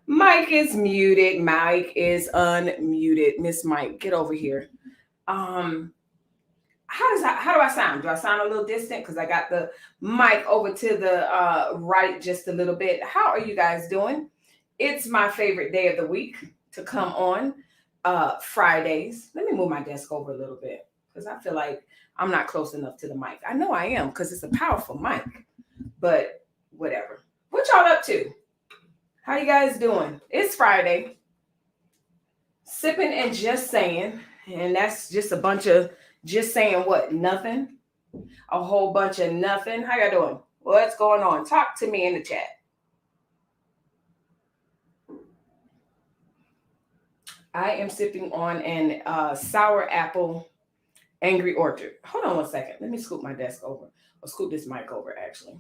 Mike is muted. Mike is unmuted. Miss Mike, get over here. Um, how do I sound? Do I sound a little distant? Because I got the mic over to the right just a little bit. How are you guys doing? It's my favorite day of the week to come on Fridays. Let me move my desk over a little bit because I feel like I'm not close enough to the mic. I know I am because it's a powerful mic, but whatever. What y'all up to? How you guys doing? It's Friday. Sipping and just saying, and that's just a bunch of just saying what? Nothing. A whole bunch of nothing. How y'all doing? What's going on? Talk to me in the chat. I am sipping on an sour apple Angry Orchard. Hold on one second. Let me scoop my desk over. Or scoop this mic over, actually.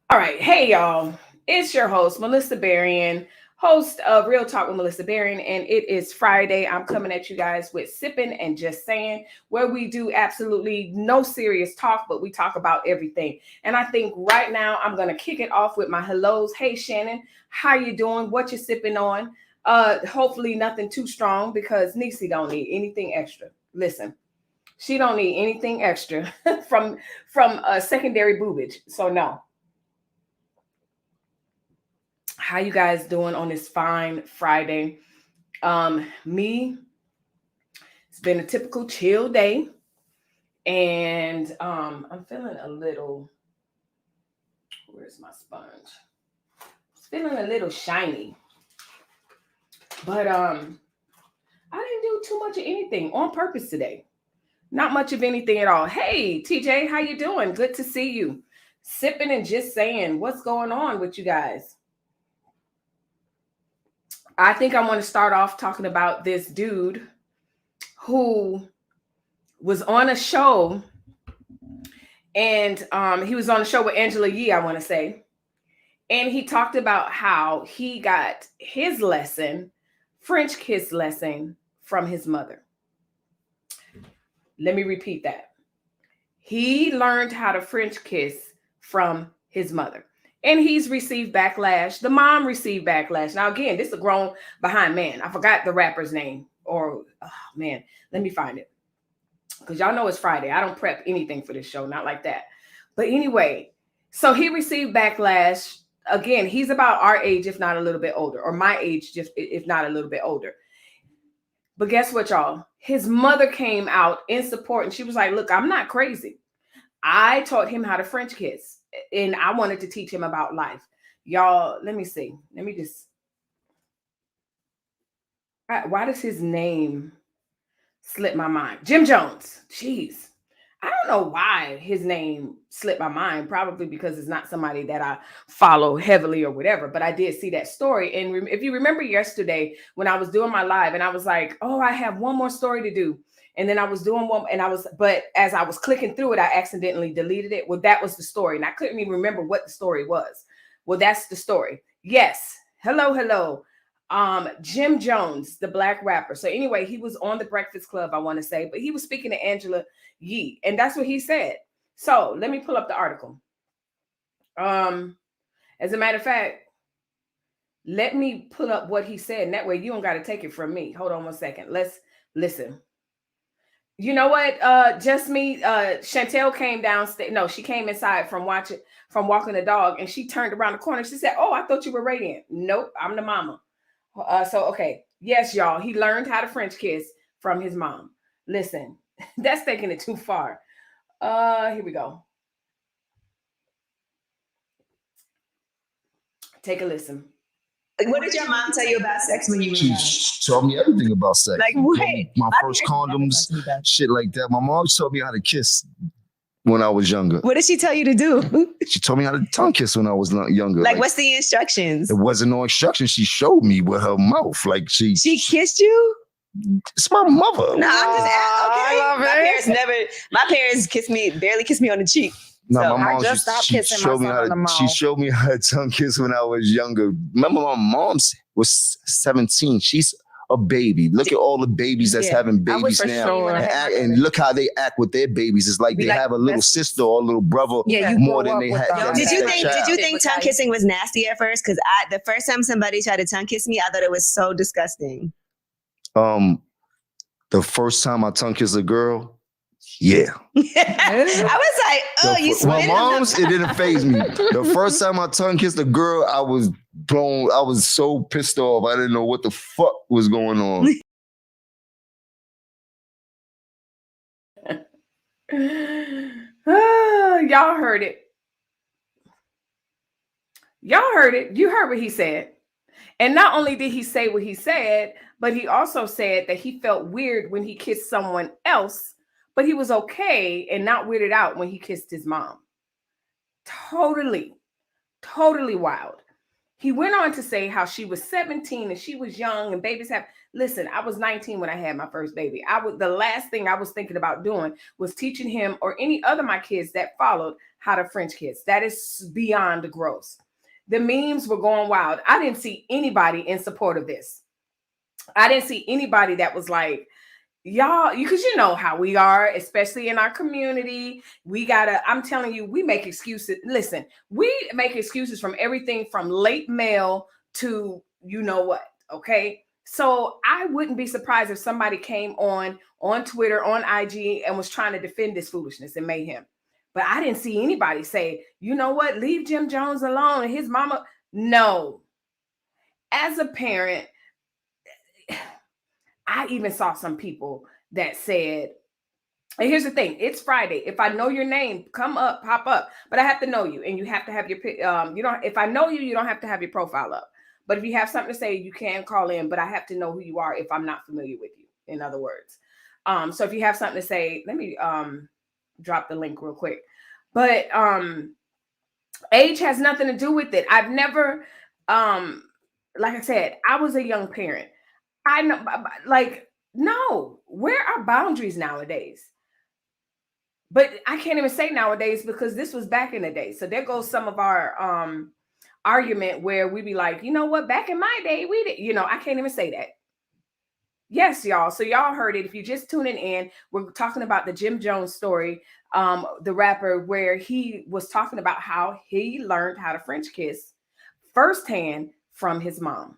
All right. Hey, y'all. It's your host, Melissa Berrien, host of Real Talk with Melissa Berrien, and it is Friday. I'm coming at you guys with Sippin and Just Saying, where we do absolutely no serious talk, but we talk about everything. And I think right now I'm going to kick it off with my hellos. Hey, Shannon, how you doing? What you sipping on? Hopefully nothing too strong because Niecy don't need anything extra. Listen, she don't need anything extra from secondary boobage. So no. How you guys doing on this fine Friday? Me, it's been a typical chill day, and I'm feeling a little. Where's my sponge? It's feeling a little shiny, but I didn't do too much of anything on purpose today. Not much of anything at all. Hey, TJ, how you doing? Good to see you. Sipping and just saying, what's going on with you guys? I think I want to start off talking about this dude who was on a show, and he was on a show with Angela Yee, I want to say, and he talked about how he got his lesson, French kiss lesson, from his mother. Let me repeat that. He learned how to French kiss from his mother. And he's received backlash. The mom received backlash. Now, again, this is a grown behind man. I forgot the rapper's name. Or, oh, man, let me find it. Because y'all know it's Friday. I don't prep anything for this show. Not like that. But anyway, so he received backlash. Again, he's about our age, if not a little bit older. Or my age, just if not a little bit older. But guess what, y'all? His mother came out in support. And she was like, look, I'm not crazy. I taught him how to French kiss. And I wanted to teach him about life. Y'all, let me see. Let me just. Why does his name slip my mind? Jim Jones. Jeez. I don't know why his name slipped my mind. Probably because it's not somebody that I follow heavily or whatever. But I did see that story. And if you remember yesterday when I was doing my live and I was like, oh, I have one more story to do. And then I was doing one and but as I was clicking through it, I accidentally deleted it. Well, that was the story. And I couldn't even remember what the story was. Well, that's the story. Yes. Hello. Jim Jones, the black rapper. So anyway, he was on the Breakfast Club, I want to say, but he was speaking to Angela Yee. And that's what he said. So let me pull up the article. As a matter of fact, let me pull up what he said. And that way you don't got to take it from me. Hold on one second. Let's listen. You know what? Just me. Chantel came downstairs. No, she came inside from walking the dog, and she turned around the corner. She said, "Oh, I thought you were Radiant." Nope, I'm the mama. So okay, yes, y'all. He learned how to French kiss from his mom. Listen, that's taking it too far. Here we go. Take a listen. Like, what did your mom tell you about sex when you were young? She taught me everything about sex. Like what? My first condoms, shit like that. My mom taught me how to kiss when I was younger. What did she tell you to do? She told me how to tongue kiss when I was younger. Like what's the instructions? It wasn't no instructions. She showed me with her mouth. Like she kissed you? It's my mother. No, I'm just okay. My parents barely kissed me on the cheek. No, so my mom she showed me how to tongue kiss when I was younger. Remember, my mom was 17. She's a baby. Look at all the babies that's having babies for now, sure. and look how they act with their babies. It's like Be they like have a little besties. sister or a little brother more than they have. Did you think tongue kissing was nasty at first? Because the first time somebody tried to tongue kiss me, I thought it was so disgusting. The first time I tongue kissed a girl, yeah. I was like, oh, you my mom's, it didn't faze me. The first time I tongue kissed a girl, I was blown. I was so pissed off. I didn't know what the fuck was going on. Y'all heard it. Y'all heard it. You heard what he said. And not only did he say what he said, but he also said that he felt weird when he kissed someone else, but he was okay and not weirded out when he kissed his mom. Totally wild. He went on to say how she was 17 and she was young and babies have. Listen, I was 19 when I had my first baby. The last thing I was thinking about doing was teaching him or any other of my kids that followed how to French kiss. That is beyond gross. The memes were going wild. I didn't see anybody in support of this. I didn't see anybody that was like, y'all, because you know how we are, especially in our community. I'm telling you, we make excuses. Listen, we make excuses from everything from late mail to you know what, okay? So I wouldn't be surprised if somebody came on Twitter, on IG, and was trying to defend this foolishness and mayhem. But I didn't see anybody say, you know what, leave Jim Jones alone and his mama. No. As a parent, I even saw some people that said, and here's the thing, it's Friday. If I know your name, come up, pop up, but I have to know you, and you have to have your, if I know you, you don't have to have your profile up. But if you have something to say, you can call in, but I have to know who you are if I'm not familiar with you, in other words. So if you have something to say, let me drop the link real quick. But age has nothing to do with it. I've never, like I said, I was a young parent. I know, like, no, where are boundaries nowadays? But I can't even say nowadays because this was back in the day. So there goes some of our argument where we be like, you know what, back in my day, we did, I can't even say that. Yes, y'all. So y'all heard it. If you're just tuning in, we're talking about the Jim Jones story, the rapper, where he was talking about how he learned how to French kiss firsthand from his mom.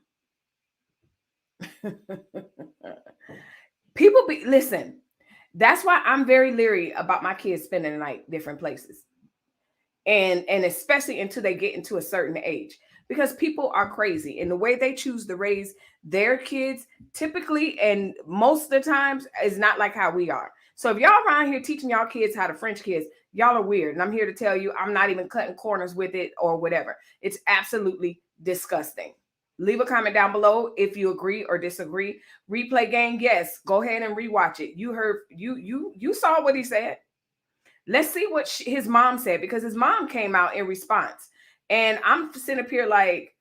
Listen, that's why I'm very leery about my kids spending the night different places. And especially until they get into a certain age, because people are crazy, and the way they choose to raise their kids typically and most of the times is not like how we are. So if y'all around here teaching y'all kids how to French kiss, y'all are weird. And I'm here to tell you, I'm not even cutting corners with it or whatever. It's absolutely disgusting. Leave a comment down below if you agree or disagree. Replay gang, yes, go ahead and rewatch it. You heard, you saw what he said. Let's see what his mom said, because his mom came out in response. And I'm sitting up here like,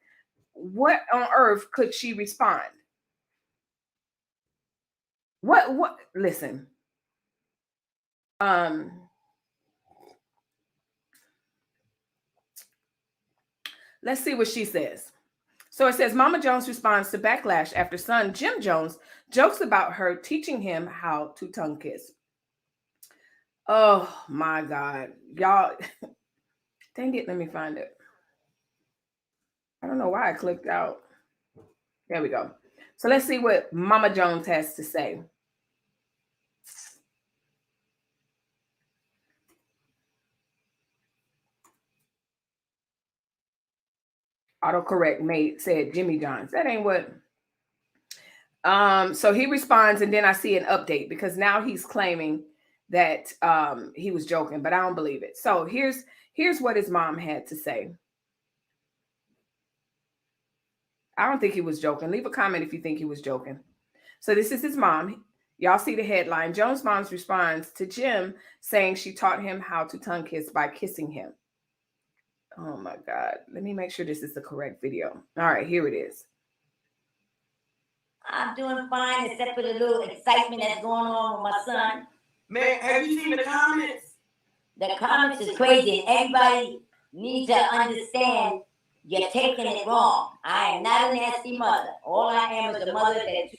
what on earth could she respond? What? Listen. Let's see what she says. So it says, Mama Jones responds to backlash after son Jim Jones jokes about her teaching him how to tongue kiss. Oh my God. Y'all, dang it, let me find it. I don't know why I clicked out. There we go. So let's see what Mama Jones has to say. Autocorrect said Jimmy Johns. That ain't what. So he responds, and then I see an update, because now he's claiming that he was joking, but I don't believe it. So here's what his mom had to say. I don't think he was joking. Leave a comment if you think he was joking. So this is his mom. Y'all see the headline. Jones' mom's responds to Jim, saying she taught him how to tongue kiss by kissing him. Oh my God. Let me make sure this is the correct video. All right, here it is. I'm doing fine, except for the little excitement that's going on with my son. Man, have you seen the comments? The comments is crazy, and everybody needs to understand you're taking it wrong. I am not a nasty mother. All I am is a mother that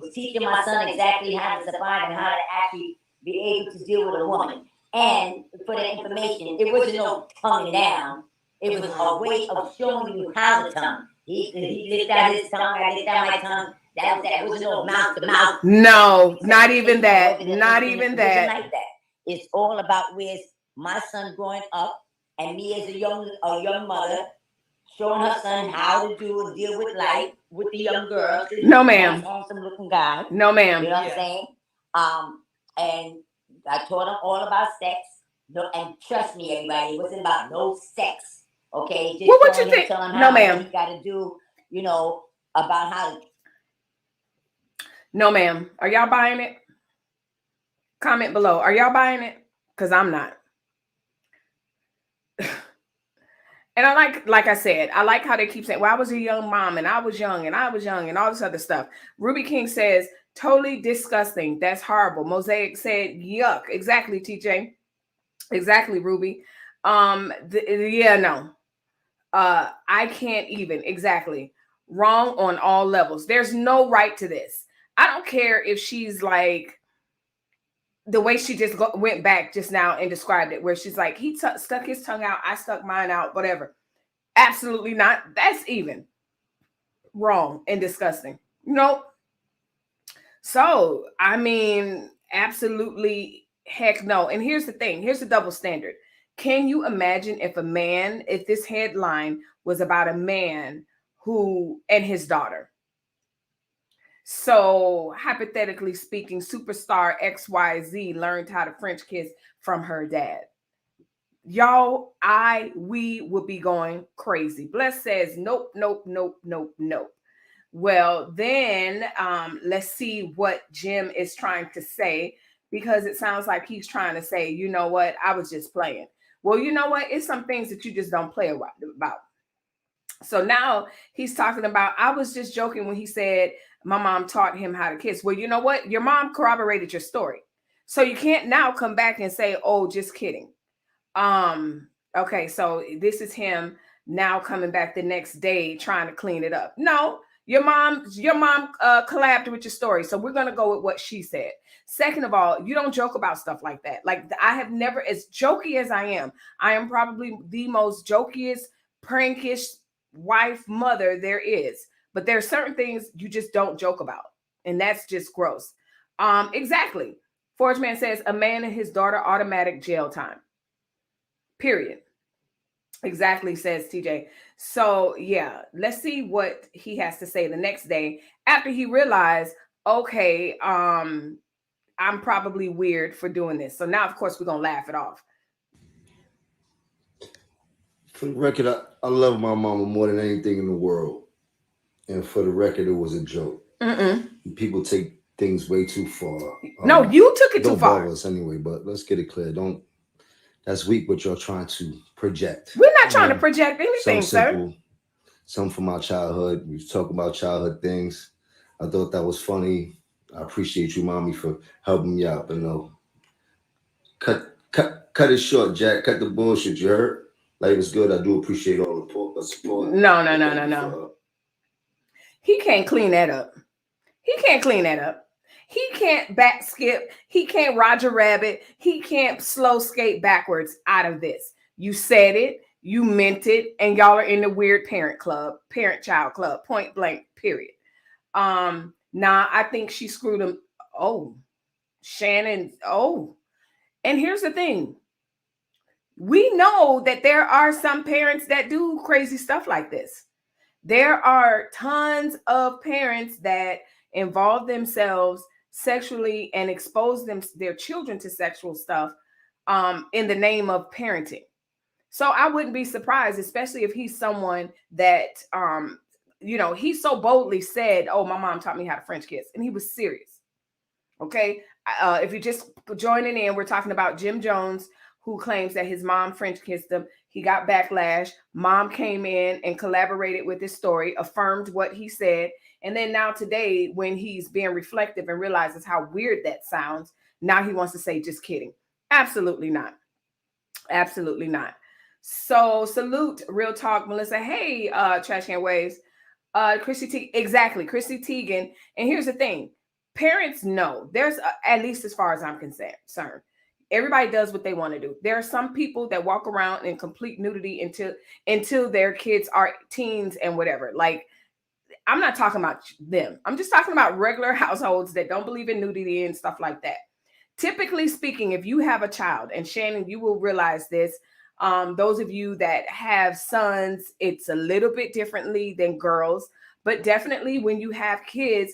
was teaching my son exactly how to survive and how to actually be able to deal with a woman. And for the information, it wasn't no tonguing down. It was a way of showing you how to tongue. He licked out his tongue, I licked out my tongue. That wasn't no mouth to mouth. No, not even that. Not even that. Like that. It's all about where's my son growing up and me as a young mother showing her son how to deal with life with the young girls. No, ma'am. Handsome looking guy. No, ma'am. You know what I'm saying? And I taught him all about sex. No, and trust me, everybody, it wasn't about no sex. Okay? Just well, what you think? No, ma'am. You got to do, about how to. No, ma'am. Are y'all buying it? Comment below. Are y'all buying it? Because I'm not. And I like I said, I like how they keep saying, well, I was a young mom and I was young and all this other stuff. Ruby King says, totally disgusting. That's horrible. Mosaic said, yuck. Exactly, TJ. Exactly, Ruby. Yeah, no. I can't even. Exactly. Wrong on all levels. There's no right to this. I don't care if she's like, the way she just went back just now and described it, where she's like, he stuck his tongue out, I stuck mine out, whatever. Absolutely not. That's even wrong and disgusting. Nope. So, I mean, absolutely heck no. And here's the thing. Here's the double standard. Can you imagine if this headline was about a man who and his daughter? So hypothetically speaking, superstar XYZ learned how to French kiss from her dad. Y'all, we would be going crazy. Bless says, nope. Well, then let's see what Jim is trying to say, because it sounds like he's trying to say, you know what, I was just playing. Well, you know what? It's some things that you just don't play about. So now he's talking about, I was just joking when he said, my mom taught him how to kiss. Well, you know what? Your mom corroborated your story. So you can't now come back and say, oh, just kidding. Okay, so this is him now coming back the next day trying to clean it up. No, your mom collabed with your story. So we're going to go with what she said. Second of all, you don't joke about stuff like that. Like, I have never, as jokey as I am probably the most jokiest, prankish wife, mother there is. But there are certain things you just don't joke about. And that's just gross. Exactly. Forge Man says, a man and his daughter, automatic jail time. Period. Exactly, says TJ. So, yeah, let's see what he has to say the next day after he realized, okay, I'm probably weird for doing this. So now, of course, we're going to laugh it off. For the record, I love my mama more than anything in the world. And for the record, it was a joke. People take things way too far. No, you took it too far. Don't bother us anyway, but let's get it clear. That's weak what you're trying to project. We're not trying to project anything, sir. Some from our childhood. We was talking about childhood things. I thought that was funny. I appreciate you, mommy, for helping me out. But no, cut it short, Jack. Cut the bullshit. You heard? Life is good. I do appreciate all the support. No. He can't clean that up. He can't back skip. He can't Roger Rabbit. He can't slow skate backwards out of this. You said it. You meant it. And y'all are in the weird parent-child club, point blank, period. Now I think she screwed him. Oh, Shannon. Oh, and here's the thing. We know that there are some parents that do crazy stuff like this. There are tons of parents that involve themselves sexually and expose their children to sexual stuff in the name of parenting. So I wouldn't be surprised, especially if he's someone that, he so boldly said, oh, my mom taught me how to French kiss. And he was serious. Okay. If you're just joining in, we're talking about Jim Jones, who claims that his mom French kissed him. He got backlash. Mom came in and collaborated with his story, affirmed what he said. And then now today, when he's being reflective and realizes how weird that sounds, now he wants to say, just kidding. Absolutely not. Absolutely not. So salute, real talk, Melissa. Hey, Trash Can Waves. Chrissy Teigen. And here's the thing. parents know there's at least as far as I'm concerned. Everybody does what they want to do. There are some people that walk around in complete nudity until their kids are teens and whatever. Like, I'm not talking about them. I'm just talking about regular households that don't believe in nudity and stuff like that. Typically speaking, if you have a child, and Shannon, you will realize this, those of you that have sons, it's a little bit differently than girls, but definitely when you have kids,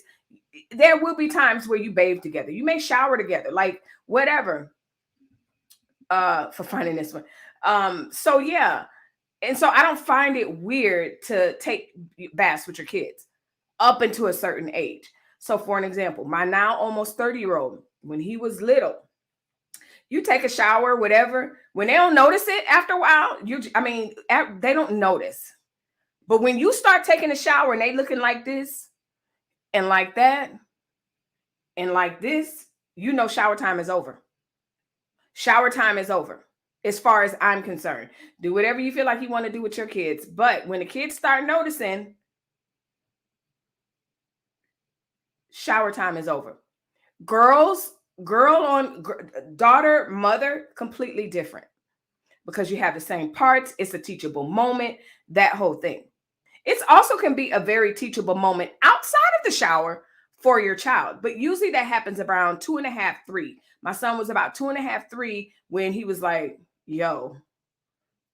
there will be times where you bathe together. You may shower together, like whatever. For finding this one. So yeah. And so I don't find it weird to take baths with your kids up into a certain age. So for an example, my now almost 30-year-old, when he was little, you take a shower, whatever, when they don't notice it after a while, they don't notice. But when you start taking a shower and they looking like this and like that and like this, you know shower time is over. Shower time is over, as far as I'm concerned. Do whatever you feel like you want to do with your kids. But when the kids start noticing, shower time is over. Daughter, mother, completely different. Because you have the same parts. It's a teachable moment, that whole thing. It also can be a very teachable moment outside of the shower for your child. But usually that happens around 2.5, 3. My son was about 2.5, 3 when he was like, yo.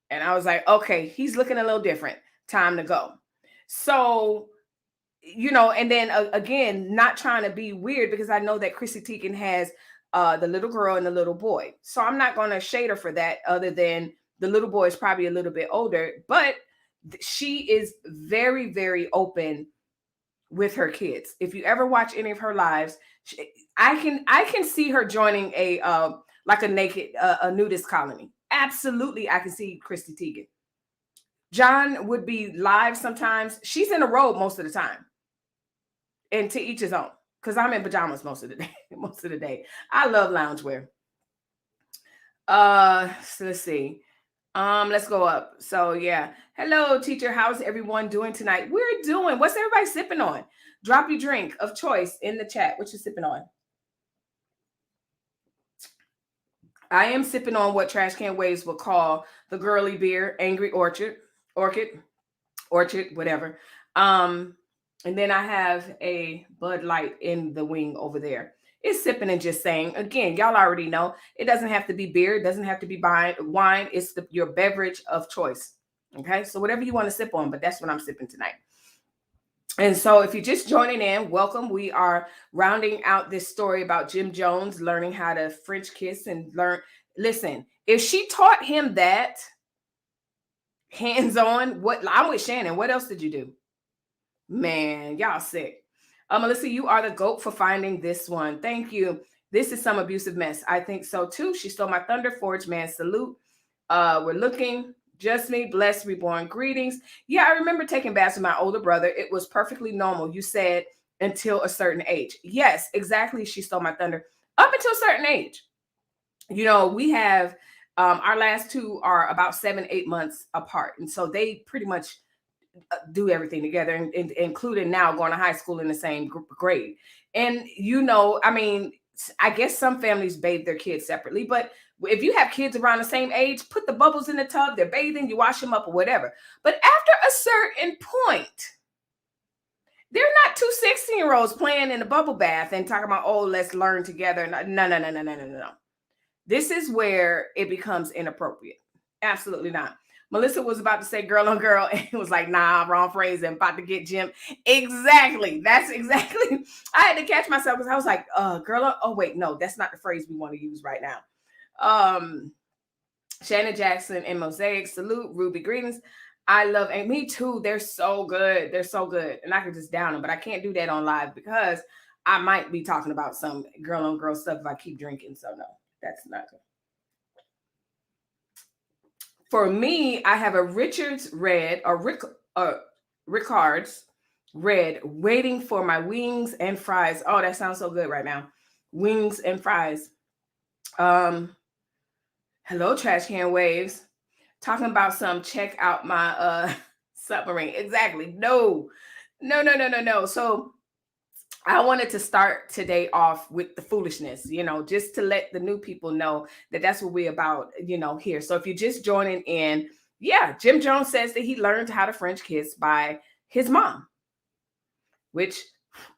And I was like, okay, he's looking a little different. Time to go. So, and then again, not trying to be weird because I know that Chrissy Teigen has the little girl and the little boy. So I'm not going to shade her for that, other than the little boy is probably a little bit older, but she is very, very open with her kids. If you ever watch any of her lives, I can see her joining a nudist colony. Absolutely, I can see Chrissy Teigen. John would be live sometimes. She's in a robe most of the time. And to each his own. Because I'm in pajamas most of the day. Most of the day. I love loungewear. So let's see. Let's go up. So yeah. Hello, teacher. How's everyone doing tonight? We're doing. What's everybody sipping on? Drop your drink of choice in the chat. What you sipping on? I am sipping on what Trash Can Waves will call the girly beer, Angry Orchard, whatever. And then I have a Bud Light in the wing over there. It's sipping and just saying. Again, y'all already know it doesn't have to be beer. It doesn't have to be wine. It's your beverage of choice. Okay, so whatever you want to sip on, but that's what I'm sipping tonight. And so if you're just joining in, welcome. We are rounding out this story about Jim Jones learning how to French kiss and learn. Listen, if she taught him that hands-on, I'm with Shannon. What else did you do? Man, y'all sick. Melissa, you are the GOAT for finding this one. Thank you. This is some abusive mess. I think so too. She stole my thunder. Forge man, salute. We're looking. Just me, blessed, reborn, greetings. Yeah, I remember taking baths with my older brother. It was perfectly normal. You said until a certain age. Yes, exactly. She stole my thunder. Up until a certain age. We have our last two are about 7-8 months apart. And so they pretty much do everything together, including now going to high school in the same grade. And, I guess some families bathe their kids separately, but if you have kids around the same age, put the bubbles in the tub, they're bathing, you wash them up or whatever. But after a certain point, they're not 2 16-year-olds playing in a bubble bath and talking about, oh, let's learn together. No. This is where it becomes inappropriate. Absolutely not. Melissa was about to say girl on girl and it was like, nah, wrong phrase. I'm about to get Jim. Exactly. That's exactly. I had to catch myself because I was like, girl on, oh, wait, no, that's not the phrase we want to use right now. Shannon Jackson and Mosaic, salute. Ruby, greetings. I love, and me too. They're so good. They're so good. And I could just down them, but I can't do that on live because I might be talking about some girl on girl stuff if I keep drinking. So no, that's not good. For me, I have a Richard's Red or Ricard's Red waiting for my wings and fries. Oh, that sounds so good right now. Wings and fries. Hello, Trash Can Waves. Talking about some check out my submarine. Exactly. No. So I wanted to start today off with the foolishness, just to let the new people know that that's what we're about, here. So if you're just joining in, yeah, Jim Jones says that he learned how to French kiss by his mom, which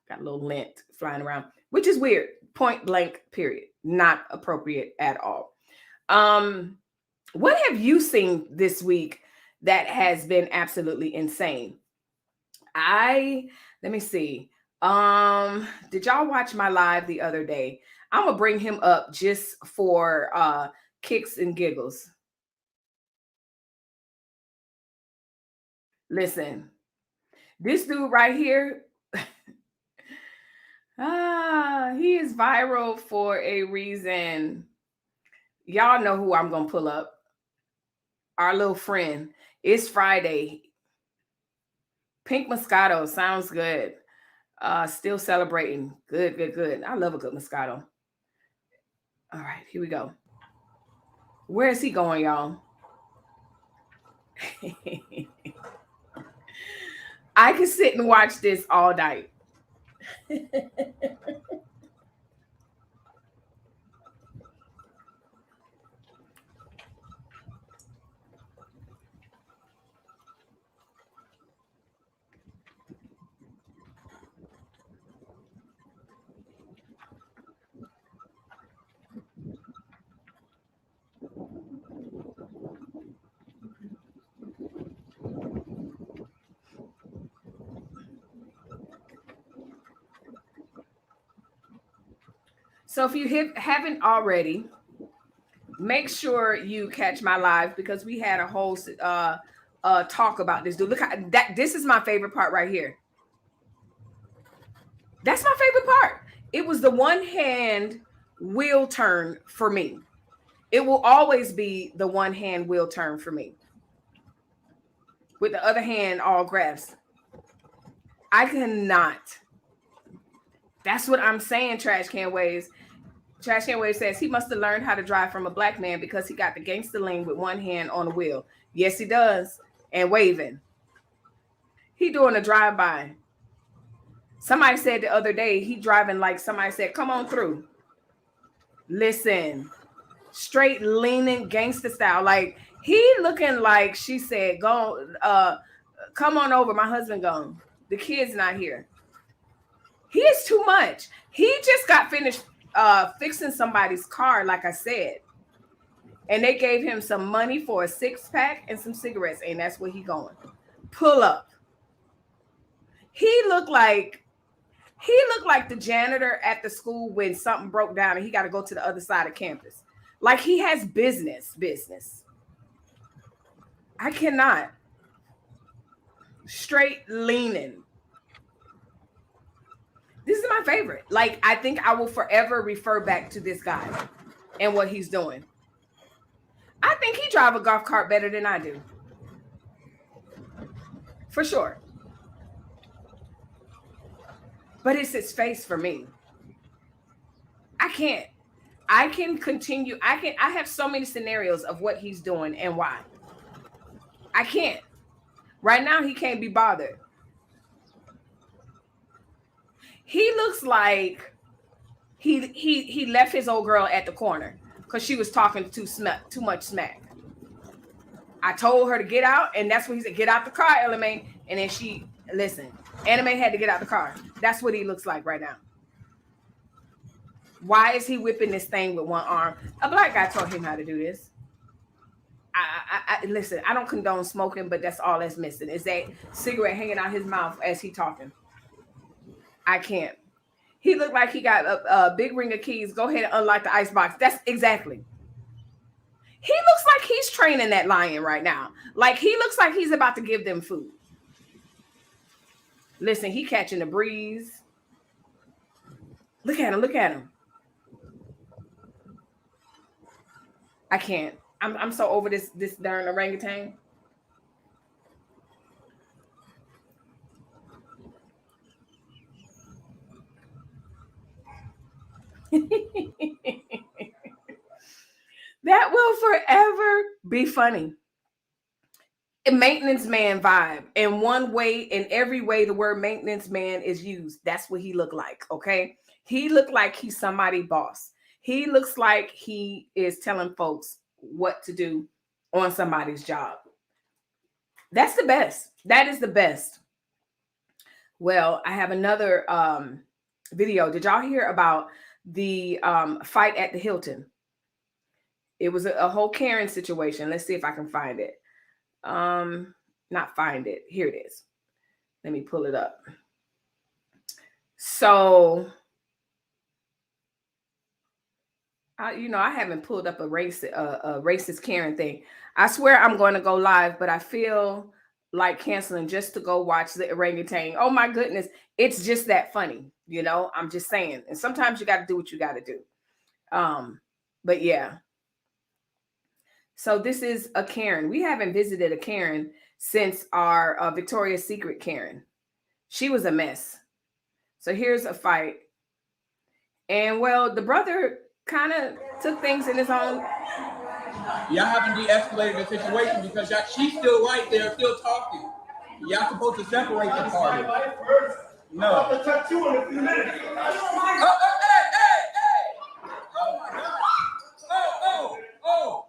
got a little lint flying around, which is weird. Point blank, period. Not appropriate at all. What have you seen this week that has been absolutely insane? Let me see. Did y'all watch my live the other day? I'm gonna bring him up just for kicks and giggles. Listen, this dude right here, he is viral for a reason. Y'all know who I'm gonna pull up. Our little friend. It's Friday. Pink Moscato sounds good. Still celebrating. Good. I love a good Moscato. All right, here we go. Where is he going, y'all? I can sit and watch this all night. So if you haven't already, make sure you catch my live because we had a whole talk about this dude. Look how that this is my favorite part right here. That's my favorite part. It was the one hand wheel turn for me. It will always be the one hand wheel turn for me. With the other hand all grabs. I cannot. That's what I'm saying, Trash Can Waves. Trash Can Wave says he must have learned how to drive from a black man because he got the gangster lean with one hand on the wheel. Yes, he does. And waving. He doing a drive-by. Somebody said the other day, he driving like somebody said, come on through. Listen. Straight leaning gangster style. Like he looking like she said, go, come on over. My husband gone. The kid's not here. He is too much. He just got finished fixing somebody's car, like I said. And they gave him some money for a 6-pack and some cigarettes. And that's where he going. Pull up. He looked like the janitor at the school when something broke down and he got to go to the other side of campus. Like he has business. I cannot. Straight leaning. This is my favorite. Like, I think I will forever refer back to this guy and what he's doing. I think he drives a golf cart better than I do. For sure. But it's his face for me. I can continue. I have so many scenarios of what he's doing and why. I can't. Right now, he can't be bothered. He looks like he left his old girl at the corner because she was talking too much smack. I told her to get out, and that's when he said, get out the car, Anime. And then Anime had to get out the car. That's what he looks like right now. Why is he whipping this thing with one arm? A black guy taught him how to do this. Listen, I don't condone smoking, but that's all that's missing is that cigarette hanging out his mouth as he talking. I can't. He looked like he got a big ring of keys. Go ahead and unlock the icebox. That's exactly. He looks like he's training that lion right now. Like he looks like he's about to give them food. Listen, he catching the breeze. Look at him. I can't. I'm so over this darn orangutan. That will forever be funny. a maintenance man vibe. In one way, in every way the word maintenance man is used, that's what he looked like. Okay, he looked like he's somebody's boss. He looks like he is telling folks what to do on somebody's job. That's the best. That is the best. Well, I have another video. Did y'all hear about the fight at the Hilton? It was a whole Karen situation. Let's see if I can find it. Not find it. Here it is. Let me pull it up. So, I haven't pulled up a racist Karen thing. I swear I'm going to go live, but I feel like canceling just to go watch the orangutan. Oh my goodness. It's just that funny. I'm just saying. And sometimes you got to do what you got to do. But yeah. So this is a Karen. We haven't visited a Karen since our Victoria's Secret Karen. She was a mess. So here's a fight. And well, the brother kind of took things in his own. Y'all haven't de-escalated the situation because she's still right there, still talking. Y'all supposed to separate the party. No. I'm gonna touch you in a few minutes. Hey! Oh my God! Oh!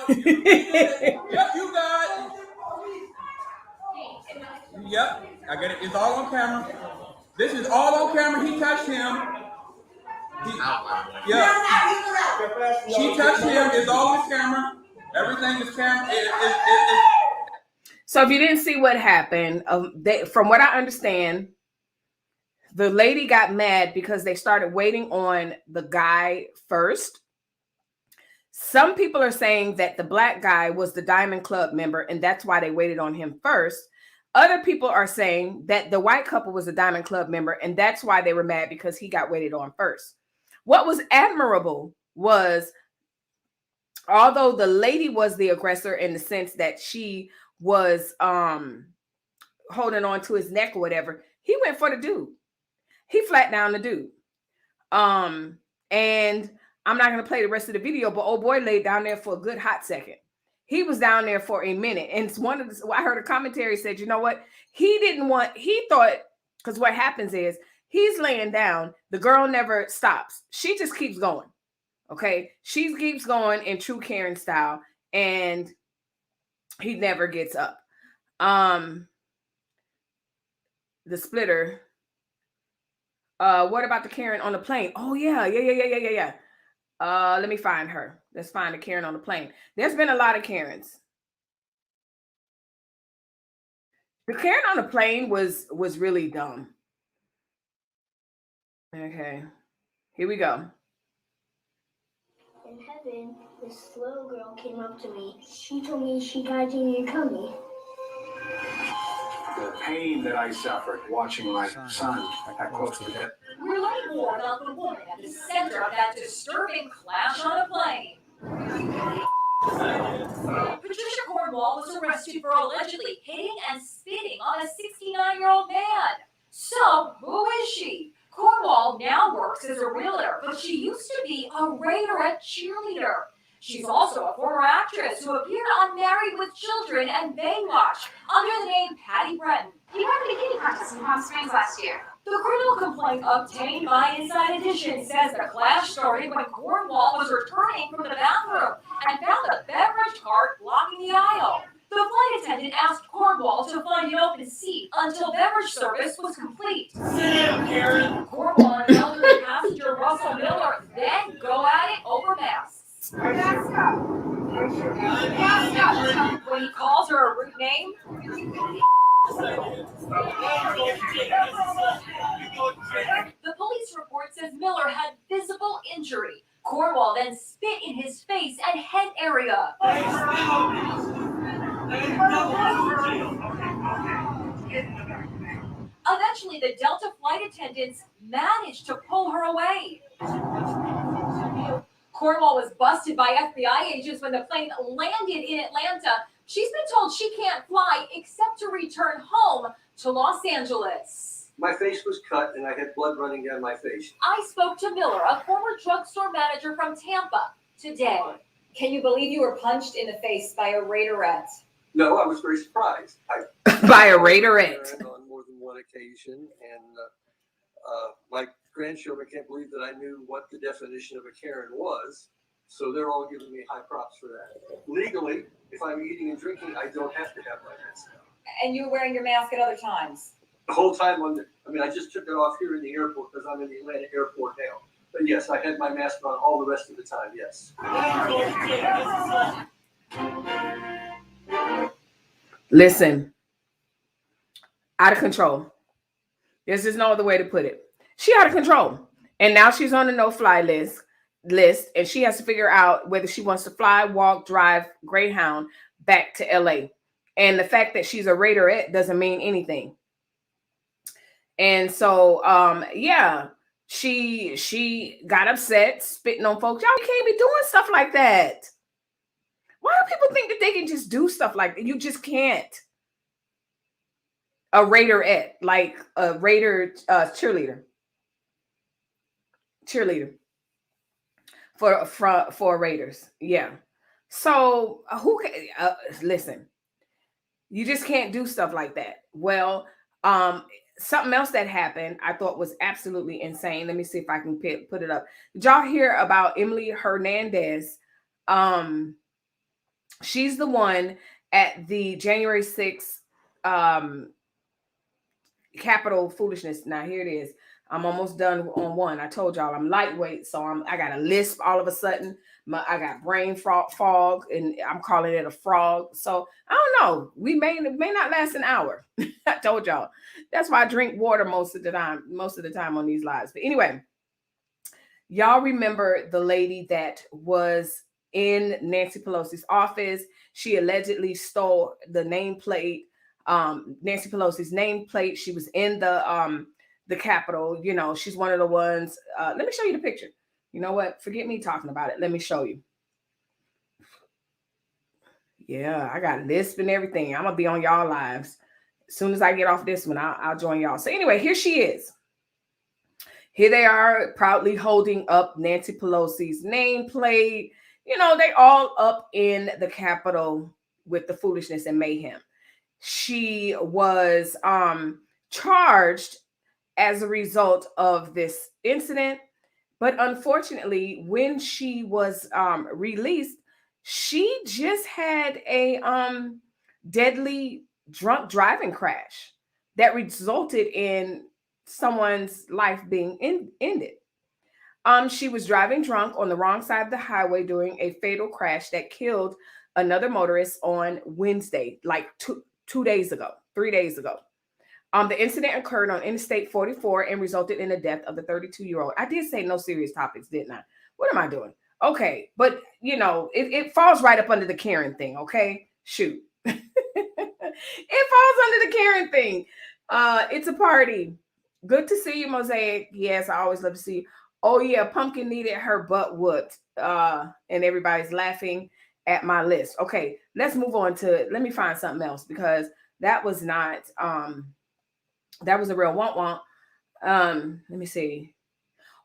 Yep, you got it. Yep, I get it. It's all on camera. This is all on camera. He touched him. She touched him. It's all on camera. Everything is camera. So if you didn't see what happened, from what I understand, the lady got mad because they started waiting on the guy first. Some people are saying that the black guy was the Diamond Club member, and that's why they waited on him first. Other people are saying that the white couple was a Diamond Club member, and that's why they were mad because he got waited on first. What was admirable was, although the lady was the aggressor in the sense that she was holding on to his neck or whatever, he went for the dude. He flat down the dude. And I'm not going to play the rest of the video, but old boy laid down there for a good hot second. He was down there for a minute. And I heard a commentary said, you know what? He thought, because what happens is he's laying down. The girl never stops. She just keeps going. Okay. She keeps going in true Karen style. And he never gets up. The splitter. What about the Karen on the plane? Oh yeah. Let me find her. Let's find the Karen on the plane. There's been a lot of Karens. The Karen on the plane was really dumb. Okay, here we go. In heaven, this little girl came up to me. She told me she died in your tummy. The pain that I suffered watching my son that close to death. We're learning more about the woman at the center of that disturbing clash on a plane. Patricia Cornwall was arrested for allegedly hitting and spitting on a 69-year-old man. So, who is she? Cornwall now works as a realtor, but she used to be a Raiderette cheerleader. She's also a former actress who appeared on Married with Children and Baywatch under the name Patty Breton. You won the bikini contest in Palm Springs last year. The criminal complaint obtained by Inside Edition says the clash started when Cornwall was returning from the bathroom and found a beverage cart blocking the aisle. The flight attendant asked Cornwall to find an open seat until beverage service was complete. Sit down, Karen. Cornwall and elderly passenger Russell Miller then go at it over masks. When he calls her a rude name, the police report says Miller had visible injury. Cornwall then spit in his face and head area. Eventually, the Delta flight attendants managed to pull her away. Cornwall was busted by FBI agents when the plane landed in Atlanta. She's been told she can't fly except to return home to Los Angeles. My face was cut and I had blood running down my face. I spoke to Miller, a former drugstore manager from Tampa, today. Can you believe you were punched in the face by a Raiderette? No, I was very surprised. By a Raiderette. On more than one occasion, and my grandchildren can't believe that I knew what the definition of a Karen was. So they're all giving me high props for that. Legally, if I'm eating and drinking, I don't have to have my mask on. And you're wearing your mask at other times. The whole time I just took it off here in the airport because I'm in the Atlanta airport now. But yes, I had my mask on all the rest of the time, yes. Listen, out of control. There's just no other way to put it. She out of control. And now she's on the no-fly list, and she has to figure out whether she wants to fly, walk, drive Greyhound back to LA. And the fact that she's a Raiderette doesn't mean anything. And so, yeah, she got upset, spitting on folks. Y'all can't be doing stuff like that. Why do people think that they can just do stuff like that? You just can't. A Raiderette, like a Raider cheerleader for Raiders. Yeah. So who can listen? You just can't do stuff like that. Well, something else that happened I thought was absolutely insane. Let me see if I can put it up. Did y'all hear about Emily Hernandez? She's the one at the January 6th Capitol foolishness. Now here it is. I'm almost done on one. I told y'all I'm lightweight, so I got a lisp all of a sudden. I got brain fog, and I'm calling it a frog. So I don't know. It may not last an hour. I told y'all. That's why I drink water most of the time on these lives. But anyway, y'all remember the lady that was in Nancy Pelosi's office. She allegedly stole the nameplate, Nancy Pelosi's nameplate. She was in the Capitol. You know, she's one of the ones. Let me show you the picture. You know what? Forget me talking about it. Let me show you. Yeah, I got lisp and everything. I'm gonna be on y'all lives. As soon as I get off this one, I'll join y'all. So anyway, here she is. Here they are proudly holding up Nancy Pelosi's nameplate. You know, they all up in the Capitol with the foolishness and mayhem. She was charged as a result of this incident. But unfortunately, when she was released, she just had a deadly drunk driving crash that resulted in someone's life being ended. She was driving drunk on the wrong side of the highway during a fatal crash that killed another motorist on Wednesday, like 3 days ago. The incident occurred on Interstate 44 and resulted in the death of the 32-year-old. I did say no serious topics, didn't I? What am I doing? Okay, but you know, it falls right up under the Karen thing, okay? Shoot. It falls under the Karen thing. It's a party. Good to see you, Mosaic. Yes, I always love to see you. Oh, yeah, Pumpkin needed her butt whooped. And everybody's laughing at my list. Okay, let's move on let me find something else, because that was not that was a real womp. Let me see.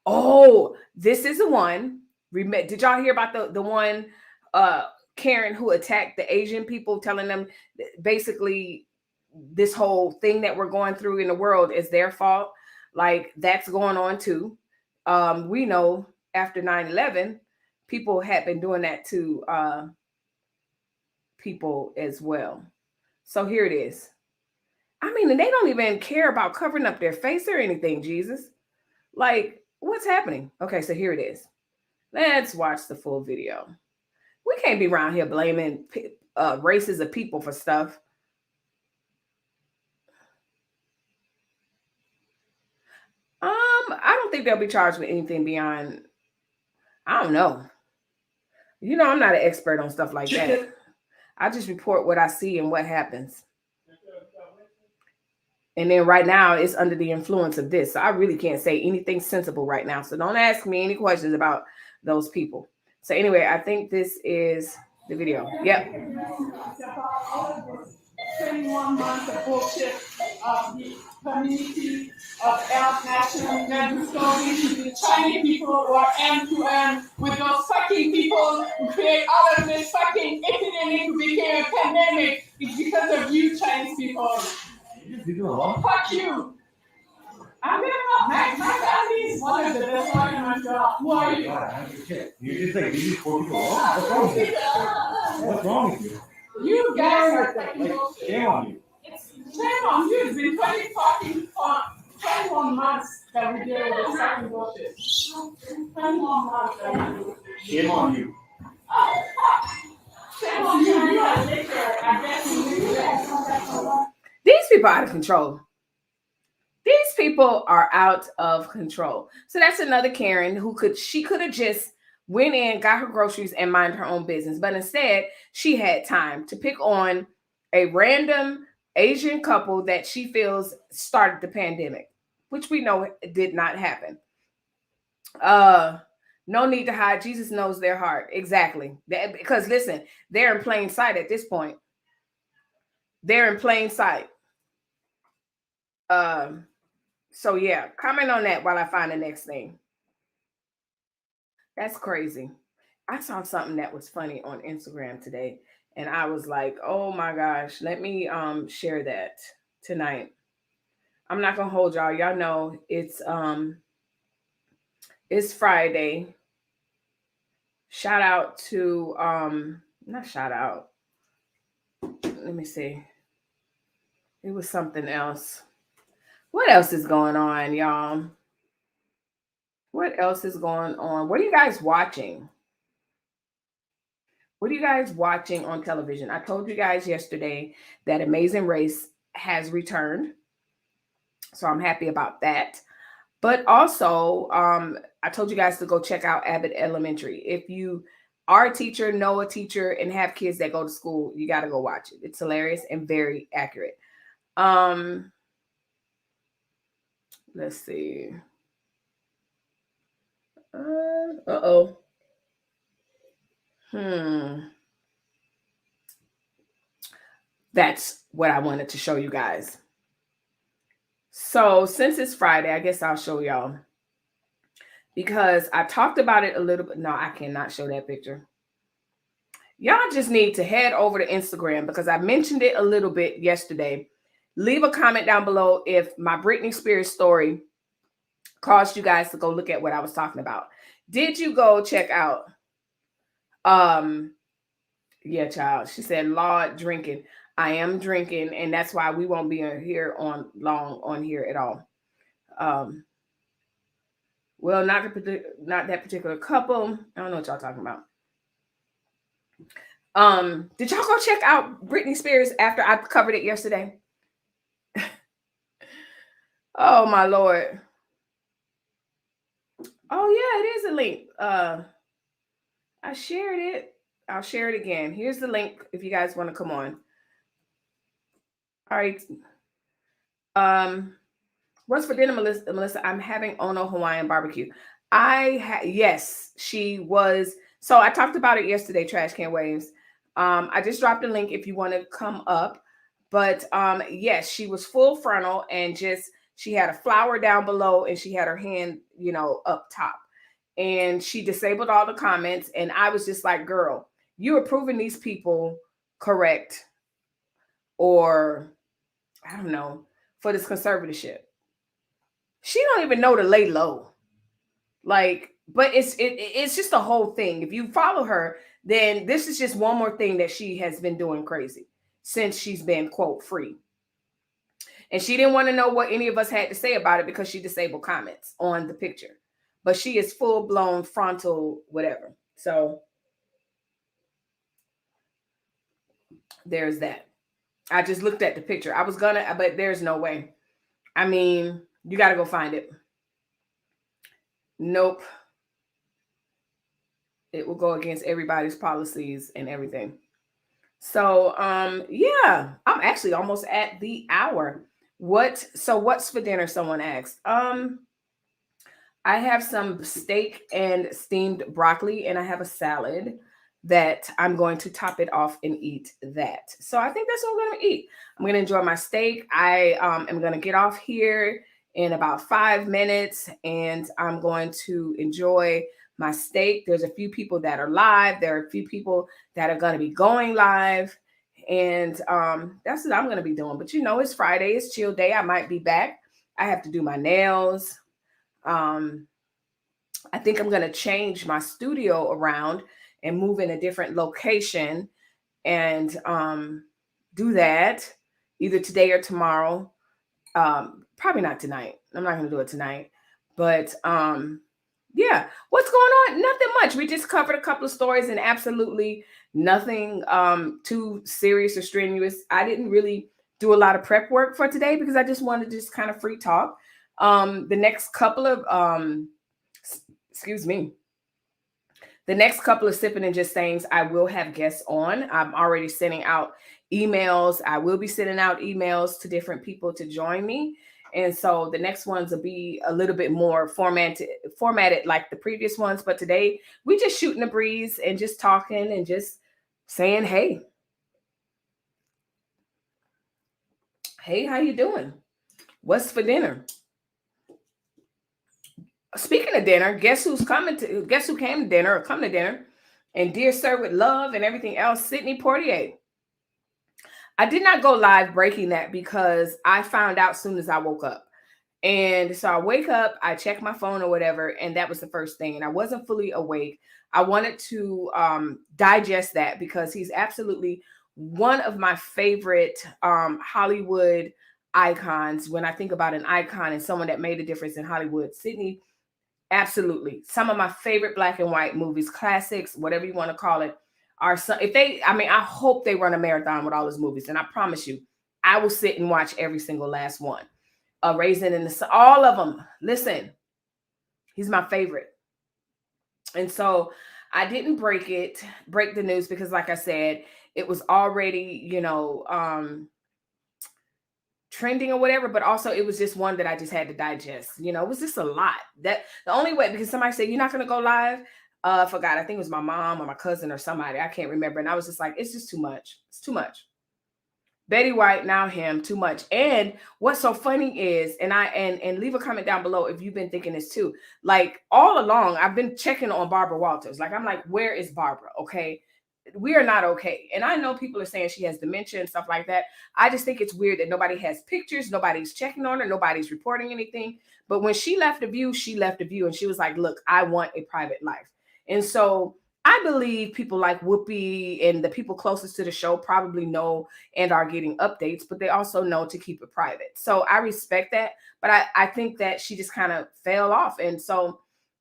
Oh, this is the one. Did y'all hear about the one Karen who attacked the Asian people, telling them basically this whole thing that we're going through in the world is their fault? Like, that's going on too. We know after 9/11, people had been doing that to people as well. So here it is. I mean, and they don't even care about covering up their face or anything, Jesus. Like, what's happening? Okay, so here it is. Let's watch the full video. We can't be around here blaming races of people for stuff. I don't think they'll be charged with anything beyond, I don't know. You know, I'm not an expert on stuff like that. I just report what I see and what happens. And then right now it's under the influence of this. So I really can't say anything sensible right now. So don't ask me any questions about those people. So anyway, I think this is the video. Yep. 21 months of bullshit. community of Elf National Medical School, the Chinese people or M2M with those fucking people who create all of this fucking epidemic who became a pandemic. It's because of you Chinese people. Fuck you. I'm gonna help my family is one of the best arguments. Who are you? You just like these poor people. What's wrong with you? What's wrong with you? You guys are fucking bullshit. Shame on you. Shame on you. It's been 21 months that we deal with this fucking bullshit. 21 months that we do. Shame on you. Shame on you. You are a liquor. I guess you knew that. These people are out of control. These people are out of control. So that's another Karen who she could have just went in, got her groceries, and mind her own business. But instead, she had time to pick on a random Asian couple that she feels started the pandemic, which we know did not happen. No need to hide. Jesus knows their heart. Exactly. Because listen, they're in plain sight at this point. They're in plain sight. So yeah, comment on that while I find the next thing. That's crazy. I saw something that was funny on Instagram today, and I was like, oh my gosh, let me share that tonight. I'm not gonna hold y'all. Y'all know it's Friday. Shout out to not shout out. Let me see. It was something else. What else is going on, y'all? What else is going on? What are you guys watching? What are you guys watching on television? I told you guys yesterday that Amazing Race has returned. So I'm happy about that. But also, I told you guys to go check out Abbott Elementary. If you are a teacher, know a teacher, and have kids that go to school, you got to go watch it. It's hilarious and very accurate. Let's see. That's what I wanted to show you guys. So since it's Friday, I guess I'll show y'all. Because I talked about it a little bit. No, I cannot show that picture. Y'all just need to head over to Instagram because I mentioned it a little bit yesterday. Leave a comment down below if my Britney Spears story caused you guys to go look at what I was talking about. Did you go check out? Yeah, child. She said, Lord, drinking. I am drinking, and that's why we won't be here on here at all. Well, not that particular couple. I don't know what y'all talking about. Did y'all go check out Britney Spears after I covered it yesterday? Oh my Lord. Oh yeah, it is a link. I shared it. I'll share it again. Here's the link if you guys want to come on. All right. What's for dinner, Melissa? I'm having Ono Hawaiian barbecue. Yes, she was. So I talked about it yesterday, Trash Can Waves. I just dropped a link if you want to come up. But yes, she was full frontal and she had a flower down below and she had her hand, up top. And she disabled all the comments. And I was just like, girl, you are proving these people correct or I don't know, for this conservatorship. She don't even know to lay low. But it's just a whole thing. If you follow her, then this is just one more thing that she has been doing crazy since she's been, quote, free. And she didn't want to know what any of us had to say about it because she disabled comments on the picture. But she is full-blown frontal whatever. So there's that. I just looked at the picture. I was gonna, but there's no way. I mean, you got to go find it. Nope. It will go against everybody's policies and everything. So, yeah, I'm actually almost at the hour. What's for dinner? Someone asked. I have some steak and steamed broccoli, and I have a salad. that I'm going to top it off and eat that. So I think that's what I'm going to eat. I'm going to enjoy my steak. I am going to get off here in about 5 minutes, and I'm going to enjoy my steak. There's a few people that are live. There are a few people that are going to be going live, and that's what I'm going to be doing. But you know, it's Friday, it's chill day. I might be back. I have to do my nails. I think I'm going to change my studio around and move in a different location and do that either today or tomorrow. Probably not tonight. I'm not going to do it tonight. But yeah, what's going on? Nothing much. We just covered a couple of stories and absolutely nothing too serious or strenuous. I didn't really do a lot of prep work for today because I just wanted to just kind of free talk. The next couple of the next couple of Sippin' and Just Sayings, I will have guests on. I'm already sending out emails. I will be sending out emails to different people to join me. And so the next ones will be a little bit more formatted like the previous ones. But today we just shooting the breeze and just talking and just saying, hey. Hey, how you doing? What's for dinner? Speaking of dinner, guess who came to dinner or come to dinner? And dear sir, with love and everything else, Sydney Portier. I did not go live breaking that because I found out soon as I woke up. And so I wake up, I check my phone or whatever, and that was the first thing. And I wasn't fully awake. I wanted to digest that because he's absolutely one of my favorite Hollywood icons. When I think about an icon and someone that made a difference in Hollywood, Sydney, absolutely. Some of my favorite black and white movies, classics, whatever you want to call it, are some. I hope they run a marathon with all his movies. And I promise you, I will sit and watch every single last one. Raisin in the Sun, all of them. Listen, he's my favorite. And so I didn't break the news because, like I said, it was already, trending or whatever, but also it was just one that I just had to digest. It was just a lot. That the only way, because somebody said, you're not going to go live. I forgot. I think it was my mom or my cousin or somebody. I can't remember. And I was just like, it's just too much. It's too much. Betty White, now him, too much. And what's so funny is, and leave a comment down below if you've been thinking this too. Like all along, I've been checking on Barbara Walters. Like, I'm like, where is Barbara? Okay. We are not okay. And I know people are saying she has dementia and stuff like that. I just think it's weird that nobody has pictures. Nobody's checking on her. Nobody's reporting anything. But when she left the View, she left the View and she was like, look, I want a private life. And so I believe people like Whoopi and the people closest to the show probably know and are getting updates, but they also know to keep it private. So I respect that. But I think that she just kind of fell off. And so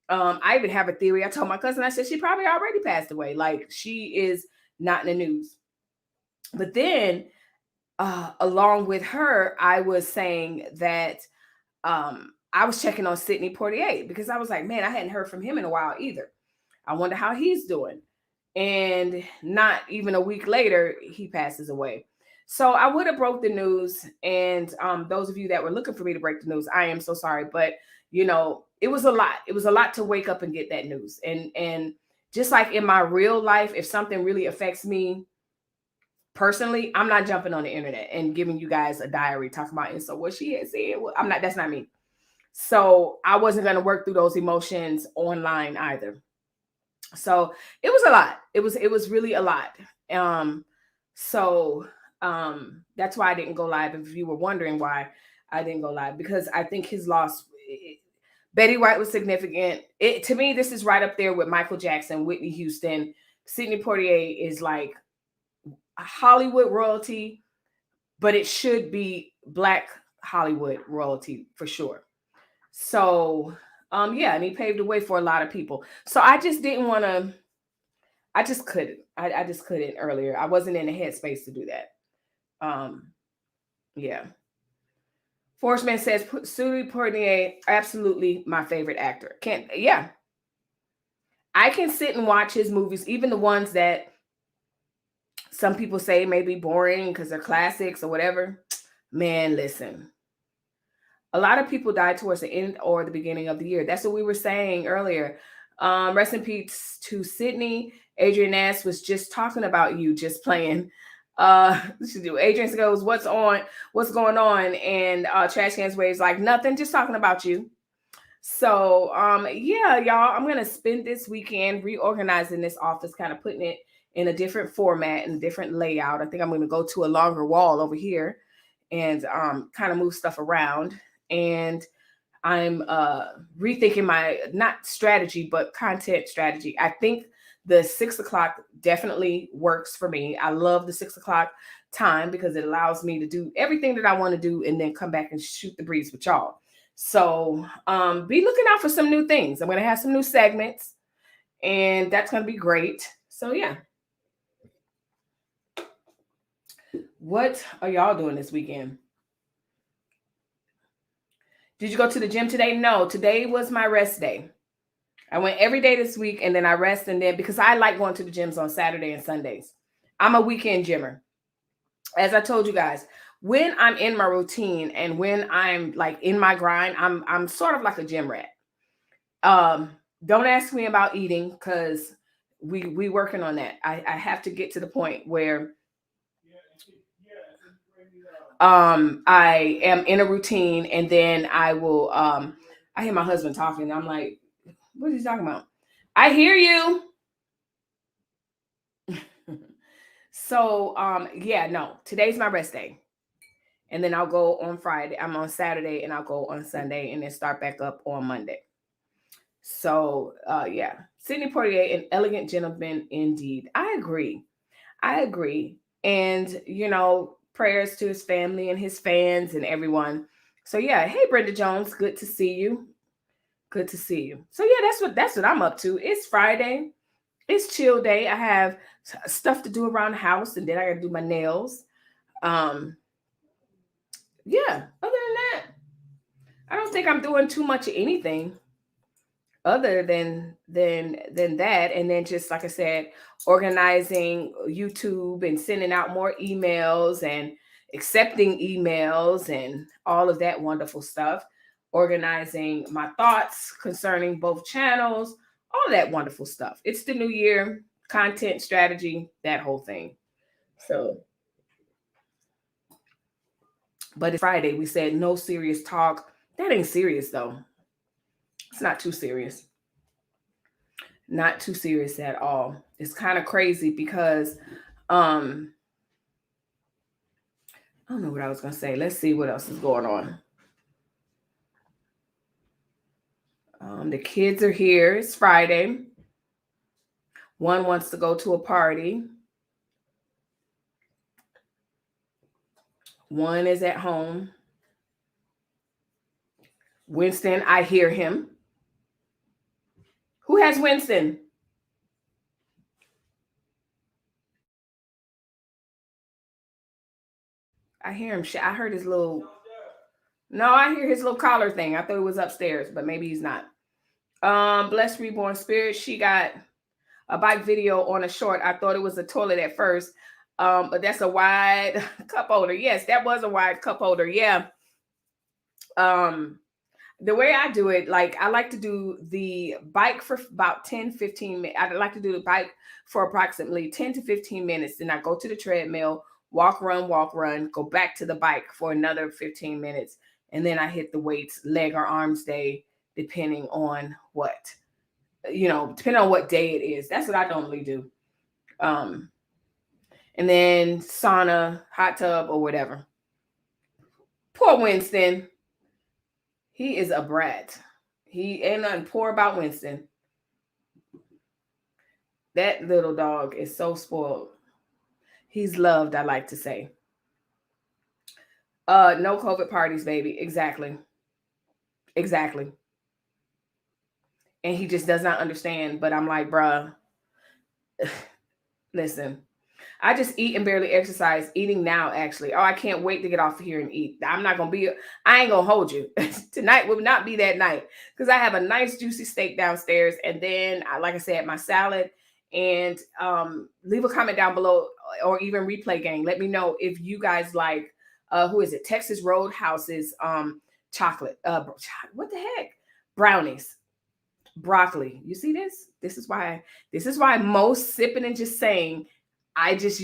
I even have a theory. I told my cousin, I said, she probably already passed away. Like, she is not in the news. But then along with her, I was saying that I was checking on Sydney Portier because I was like, man, I hadn't heard from him in a while either. I wonder how he's doing. And not even a week later, he passes away. So I would have broke the news. And those of you that were looking for me to break the news, I am so sorry. But, it was a lot. It was a lot to wake up and get that news. And just like in my real life, if something really affects me personally, I'm not jumping on the internet and giving you guys a diary talking about, and so what she had said, that's not me. So I wasn't going to work through those emotions online either. So it was a lot. It was really a lot. So that's why I didn't go live. If you were wondering why I didn't go live, because I think his loss, Betty White was significant. To me, this is right up there with Michael Jackson, Whitney Houston. Sidney Poitier is like Hollywood royalty, but it should be Black Hollywood royalty for sure. So, yeah, and he paved the way for a lot of people. So I just didn't want to, I just couldn't. I just couldn't earlier. I wasn't in the headspace to do that. Yeah. Forceman says, Sidney Poitier, absolutely my favorite actor. I can sit and watch his movies, even the ones that some people say may be boring because they're classics or whatever. Man, listen. A lot of people died towards the end or the beginning of the year. That's what we were saying earlier. Rest in peace to Sydney. Adrian S was just talking about you, just playing. Adrian goes, what's going on? And Trash Cans Waves like, nothing, just talking about you. So yeah, y'all, I'm gonna spend this weekend reorganizing this office, kind of putting it in a different format and a different layout. I think I'm gonna go to a longer wall over here and kind of move stuff around. And I'm rethinking my not strategy, but content strategy. I think the 6 o'clock definitely works for me. I love the 6 o'clock time because it allows me to do everything that I want to do and then come back and shoot the breeze with y'all. So be looking out for some new things. I'm going to have some new segments and that's going to be great. So yeah. What are y'all doing this weekend? Did you go to the gym today? No, today was my rest day. I went every day this week and then I rest, and then because I like going to the gyms on Saturday and Sundays. I'm a weekend gymmer. As I told you guys, when I'm in my routine and when I'm like in my grind, I'm sort of like a gym rat. Don't ask me about eating because we working on that. I have to get to the point where I am in a routine, and then I will I hear my husband talking. I'm like, what is he talking about? I hear you. So yeah, no, today's my rest day. And then I'll go on Friday. I'm on Saturday and I'll go on Sunday and then start back up on Monday. So yeah, Sidney Poitier, an elegant gentleman indeed. I agree. And you know, prayers to his family and his fans and everyone. So yeah, hey Brenda Jones, good to see you. Good to see you. So yeah, that's what I'm up to. It's Friday. It's chill day. I have stuff to do around the house, and then I got to do my nails. Yeah. Other than that, I don't think I'm doing too much of anything other than that. And then just like I said, organizing YouTube and sending out more emails and accepting emails and all of that wonderful stuff. Organizing my thoughts concerning both channels, all that wonderful stuff. It's the new year, content strategy, that whole thing. So, but it's Friday. We said no serious talk. That ain't serious though. It's not too serious. Not too serious at all. It's kind of crazy because I don't know what I was going to say. Let's see what else is going on. The kids are here. It's Friday. One wants to go to a party. One is at home. Winston, I hear him. Who has Winston? I hear him. I heard his little... No, I hear his little collar thing. I thought it was upstairs, but maybe he's not. Blessed Reborn Spirit. She got a bike video on a short. I thought it was a toilet at first, but that's a wide cup holder. Yes, that was a wide cup holder. Yeah. The way I do it, like I like to do the bike for about 10-15 minutes. I like to do the bike for approximately 10 to 15 minutes. Then I go to the treadmill, walk, run, go back to the bike for another 15 minutes. And then I hit the weights, leg or arms day, depending on what, depending on what day it is. That's what I normally do. And then sauna, hot tub, or whatever. Poor Winston. He is a brat. He ain't nothing poor about Winston. That little dog is so spoiled. He's loved, I like to say. No COVID parties, baby. Exactly. And he just does not understand. But I'm like, bruh, listen. I just eat and barely exercise. Eating now, actually. Oh, I can't wait to get off of here and eat. I ain't gonna hold you. Tonight will not be that night because I have a nice juicy steak downstairs. And then, like I said, my salad. And leave a comment down below or even replay gang. Let me know if you guys like, who is it? Texas Roadhouse's chocolate. What the heck? Brownies. Broccoli. You see this? This is why most sipping and just saying, I just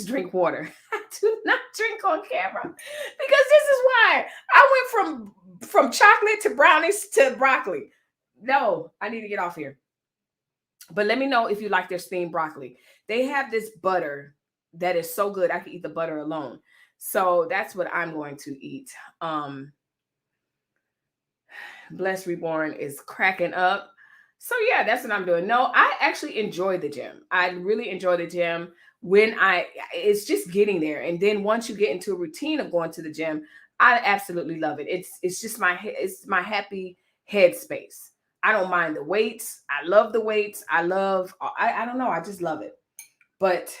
drink water. I do not drink on camera because this is why I went from chocolate to brownies to broccoli. No, I need to get off here. But let me know if you like their steamed broccoli. They have this butter that is so good. I could eat the butter alone. So that's what I'm going to eat. Blessed Reborn is cracking up. So yeah, that's what I'm doing. No, I actually enjoy the gym. I really enjoy the gym it's just getting there. And then once you get into a routine of going to the gym, I absolutely love it. It's just my happy headspace. I don't mind the weights. I love the weights. I don't know. I just love it. But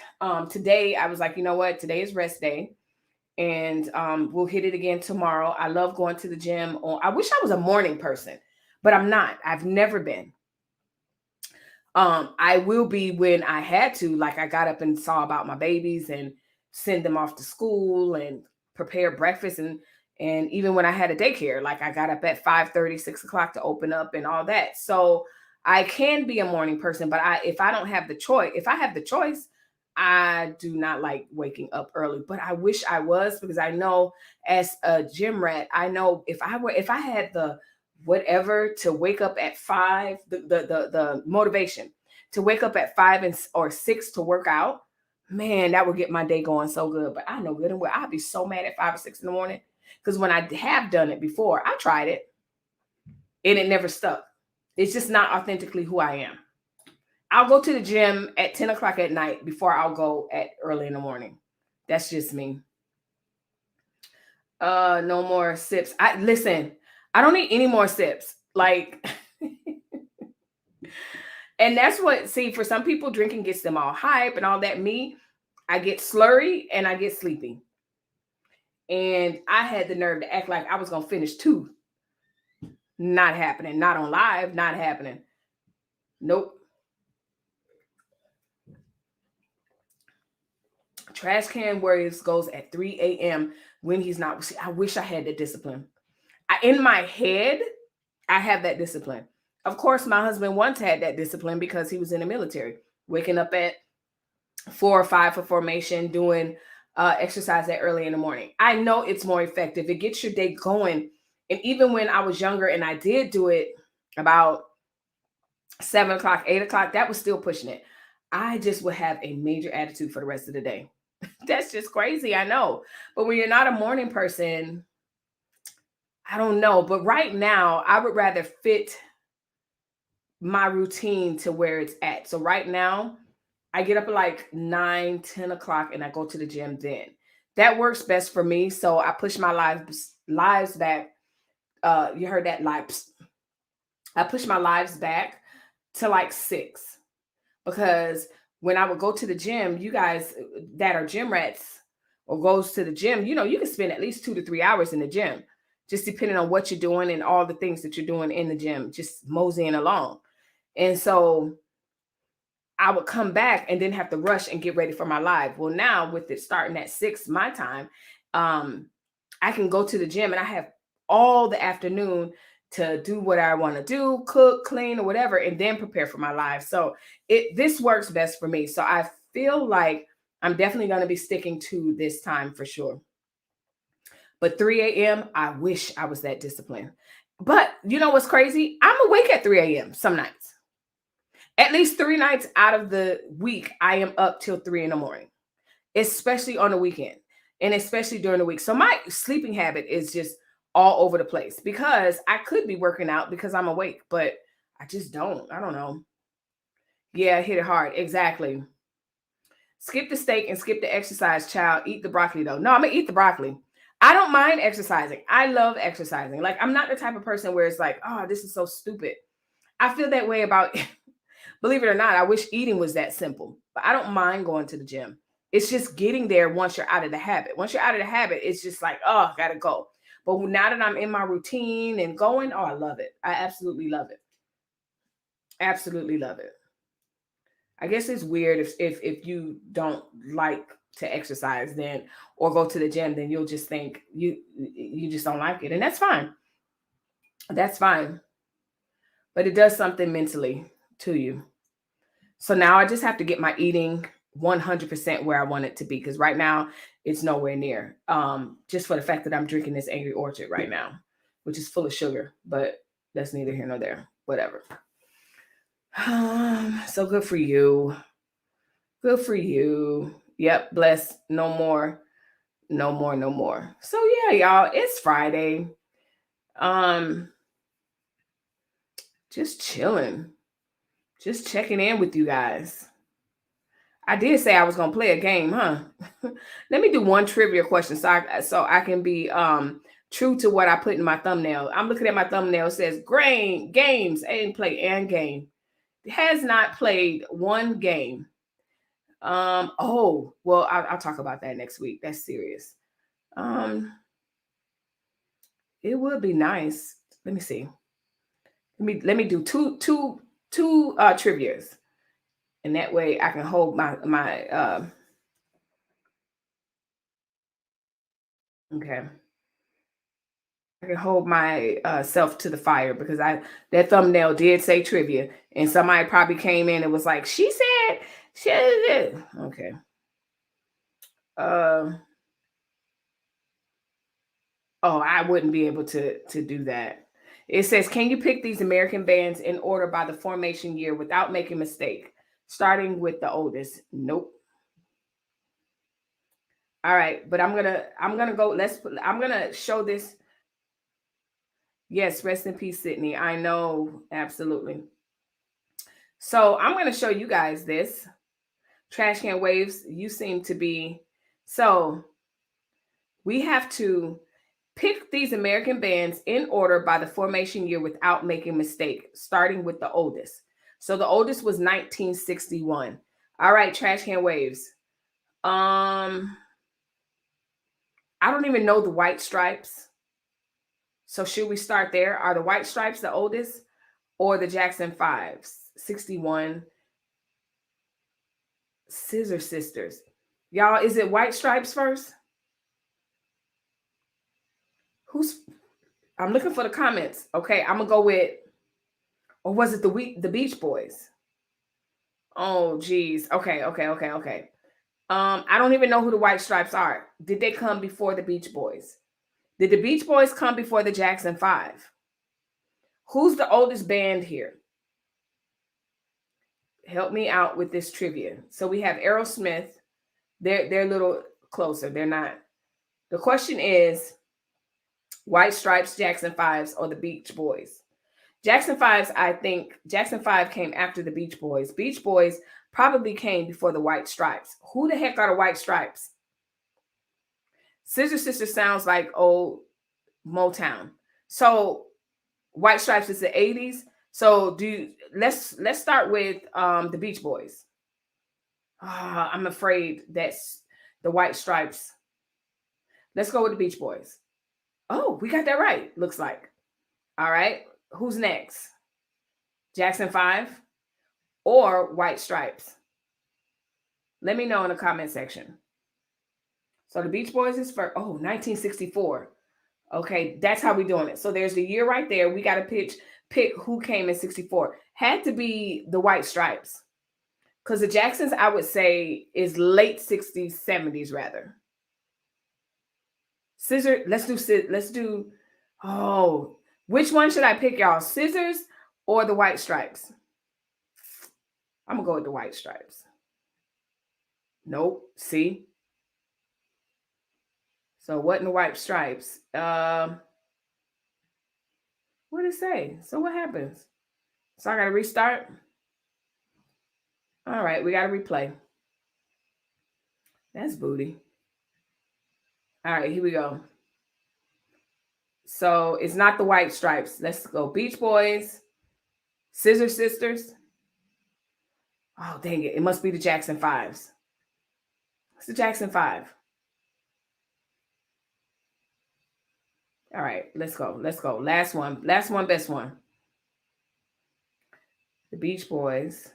today I was like, you know what? Today is rest day. And we'll hit it again tomorrow. I love going to the gym. I wish I was a morning person, but I'm not. I've never been. I will be when I had to, like I got up and saw about my babies and send them off to school and prepare breakfast. And even when I had a daycare, like I got up at 5:30, 6 o'clock to open up and all that. So I can be a morning person, but if I have the choice, I do not like waking up early, but I wish I was, because I know as a gym rat, I know if I had the whatever to wake up at 5, the motivation to wake up at 5 or 6 to work out, man, that would get my day going so good. But I know good and well, I'd be so mad at 5 or 6 in the morning, because when I have done it before, I tried it and it never stuck. It's just not authentically who I am. I'll go to the gym at 10 o'clock at night before I'll go at early in the morning. That's just me. No more sips. Listen, I don't need any more sips. Like, and that's what, see, for some people, drinking gets them all hype and all that. Me, I get slurry and I get sleepy. And I had the nerve to act like I was going to finish 2. Not happening. Not on live. Not happening. Nope. Trash Can Warriors goes at 3 a.m. when he's not. See, I wish I had that discipline. In my head, I have that discipline. Of course, my husband once had that discipline because he was in the military, waking up at 4 or 5 for formation, doing exercise that early in the morning. I know it's more effective. It gets your day going. And even when I was younger and I did do it about 7 o'clock, 8 o'clock, that was still pushing it. I just would have a major attitude for the rest of the day. That's just crazy, I know. But when you're not a morning person, I don't know. But right now, I would rather fit my routine to where it's at. So right now, I get up at like 9, 10 o'clock and I go to the gym then. That works best for me. So I push my lives back. You heard that, lives. I push my lives back to like 6. Because when I would go to the gym, you guys that are gym rats or goes to the gym, you know, you can spend at least 2 to 3 hours in the gym, just depending on what you're doing and all the things that you're doing in the gym, just moseying along. And so I would come back and then have to rush and get ready for my live. Well, now with it starting at 6 my time, I can go to the gym and I have all the afternoon to do what I want to do, cook, clean, or whatever, and then prepare for my live. So this works best for me. So I feel like I'm definitely going to be sticking to this time for sure. But 3 a.m., I wish I was that disciplined. But you know what's crazy? I'm awake at 3 a.m. some nights. At least 3 nights out of the week, I am up till 3 in the morning, especially on the weekend and especially during the week. So my sleeping habit is just all over the place because I could be working out because I'm awake, but I just don't. I don't know. Yeah, hit it hard. Exactly. Skip the steak and skip the exercise, child. Eat the broccoli, though. No, I'm going to eat the broccoli. I don't mind exercising. I love exercising. Like, I'm not the type of person where it's like, oh, this is so stupid. I feel that way about, believe it or not, I wish eating was that simple. But I don't mind going to the gym. It's just getting there once you're out of the habit. Once you're out of the habit, it's just like, oh, got to go. But now that I'm in my routine and going, oh, I love it. I absolutely love it. Absolutely love it. I guess it's weird if you don't like to exercise then or go to the gym, then you'll just think you just don't like it. And that's fine. That's fine. but it does something mentally to you. So now I just have to get my eating 100% where I want it to be, because right now it's nowhere near. Just for the fact that I'm drinking this Angry Orchard right now, which is full of sugar, but that's neither here nor there. Whatever. So good for you. Good for you. Yep, blessed. No more. No more, no more. So yeah, y'all, it's Friday. Just chilling. Just checking in with you guys. I did say I was gonna play a game, huh? Let me do one trivia question so I can be true to what I put in my thumbnail. I'm looking at my thumbnail. It says games. I didn't play and game. It has not played one game. Oh, well, I'll talk about that next week. That's serious. It would be nice. Let me see. Let me do two trivias. And that way I can hold my okay. I can hold my self to the fire, because that thumbnail did say trivia, and somebody probably came in and was like, she said she did. Okay. Oh, I wouldn't be able to do that. It says, can you pick these American bands in order by the formation year without making a mistake? Starting with the oldest. Nope. All right, but I'm gonna go. I'm gonna show this. Yes, rest in peace, Sydney. I know, absolutely. So I'm gonna show you guys this. Trash Can Waves, you seem to be. So we have to pick these American bands in order by the formation year without making a mistake, starting with the oldest. So the oldest was 1961. All right, Trash Can Waves. I don't even know the White Stripes. So should we start there? Are the White Stripes the oldest, or the Jackson 5s? 61. Scissor Sisters. Y'all, is it White Stripes first? I'm looking for the comments. Okay, I'm gonna go with, or was it the Beach Boys? Oh, geez. Okay. I don't even know who the White Stripes are. Did they come before the Beach Boys? Did the Beach Boys come before the Jackson 5? Who's the oldest band here? Help me out with this trivia. So we have Aerosmith. They're a little closer. They're not. The question is White Stripes, Jackson 5s, or the Beach Boys? Jackson 5s, I think Jackson 5 came after the Beach Boys. Beach Boys probably came before the White Stripes. Who the heck are the White Stripes? Scissor Sisters sounds like old Motown. So White Stripes is the 80s. So let's start with the Beach Boys. I'm afraid that's the White Stripes. Let's go with the Beach Boys. Oh, we got that right, looks like. All right. Who's next? Jackson 5 or White Stripes? Let me know in the comment section. So the Beach Boys is for 1964. Okay, that's how we're doing it. So there's the year right there. We got to pick who came in 64. Had to be the White Stripes. Because the Jacksons, I would say, is late 60s, 70s rather. Scissor, let's do, which one should I pick, y'all? Scissors or the White Stripes? I'm going to go with the White Stripes. Nope. See? So what in the White Stripes? What did it say? So what happens? So I got to restart? All right. We got to replay. That's booty. All right. Here we go. So it's not the White Stripes. Let's go. Beach Boys. Scissor Sisters. Oh, dang it. It must be the Jackson 5s. It's the Jackson 5. All right, let's go. Last one, best one. The Beach Boys.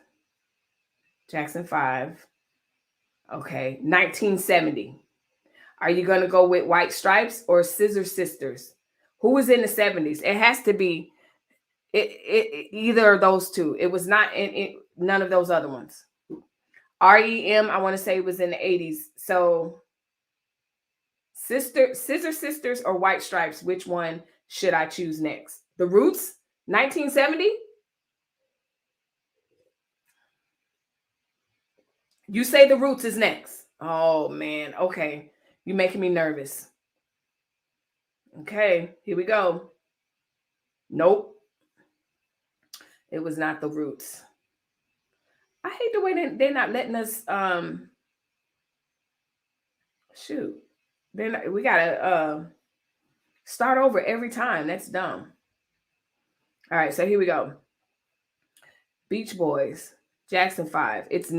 Jackson 5. Okay, 1970. Are you going to go with White Stripes or Scissor Sisters? Who was in the 70s? It has to be Either of those two. It was not in none of those other ones. REM, I want to say, was in the 80s. So Scissor Sisters or White Stripes, which one should I choose next? The Roots, 1970? You say The Roots is next. Oh, man. Okay. You're making me nervous. Okay, here we go. Nope. It was not The Roots. I hate the way they're not letting us shoot. We gotta start over every time. That's dumb. All right, so here we go. Beach Boys, Jackson 5. It's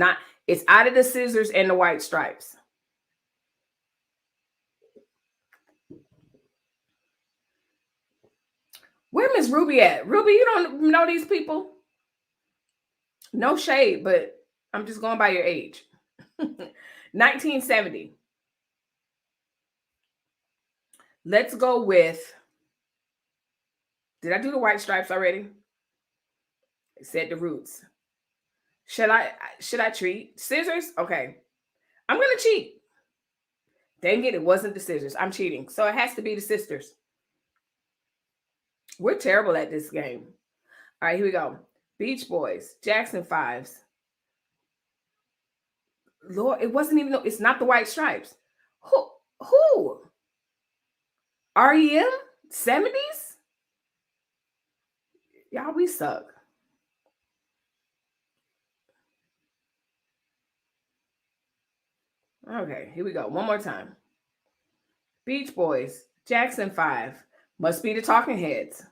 out of the Scissors and the White Stripes. Where Miss Ruby at? Ruby, you don't know these people? No shade, but I'm just going by your age. 1970. Let's go with, did I do the White Stripes already? I said The Roots. Should I treat? Scissors? Okay. I'm going to cheat. Dang it wasn't the Scissors. I'm cheating. So it has to be the Sisters. We're terrible at this game. All right, here we go. Beach Boys, Jackson 5s. Lord, it wasn't even, it's not the White Stripes. Who? REM? 70s? Y'all, we suck. Okay, here we go. One more time. Beach Boys, Jackson 5. Must be the Talking Heads.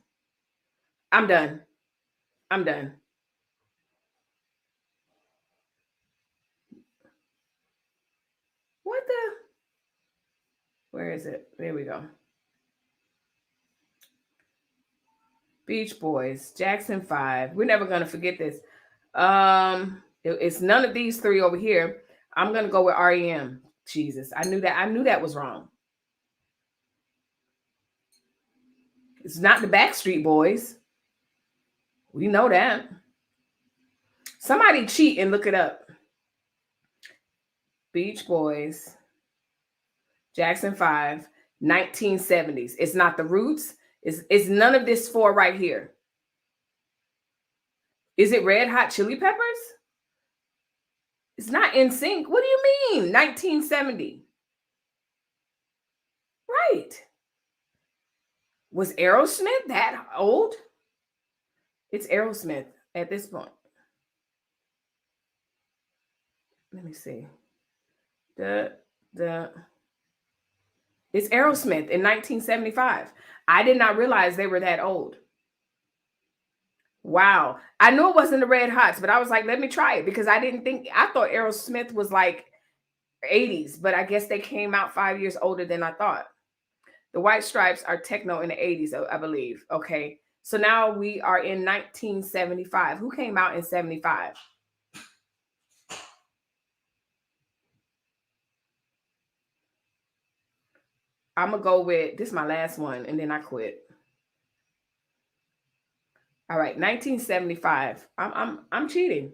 I'm done. What the? Where is it? There we go. Beach Boys, Jackson 5. We're never going to forget this. It's none of these three over here. I'm going to go with REM. Jesus, I knew that was wrong. It's not the Backstreet Boys. We know that. Somebody cheat and look it up. Beach Boys, Jackson 5, 1970s. It's not the Roots. It's none of this four right here. Is it Red Hot Chili Peppers? It's not In Sync. What do you mean? 1970. Right. Was Aerosmith that old? It's Aerosmith at this point. Let me see. It's Aerosmith in 1975. I did not realize they were that old. Wow. I knew it wasn't the Red Hots, but I was like, let me try it because I thought Aerosmith was like 80s, but I guess they came out 5 years older than I thought. The White Stripes are techno in the 80s, I believe. Okay. So now we are in 1975. Who came out in 75? I'm going to go with, this is my last one, and then I quit. All right, 1975. I'm cheating.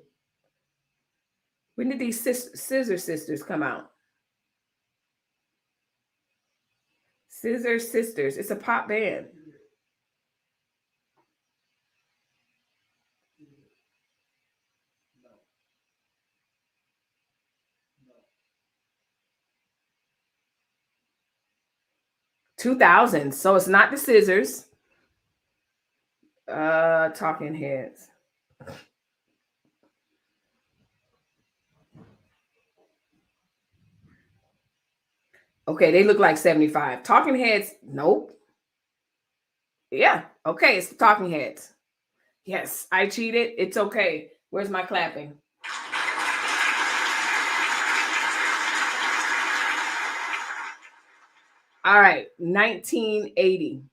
When did these Scissor Sisters come out? Scissor Sisters. It's a pop band. No. 2000. So it's not the Scissors. Talking Heads. Okay, they look like 75. Talking Heads, nope. Yeah, okay, it's the Talking Heads. Yes, I cheated. It's okay. Where's my clapping? All right, 1980.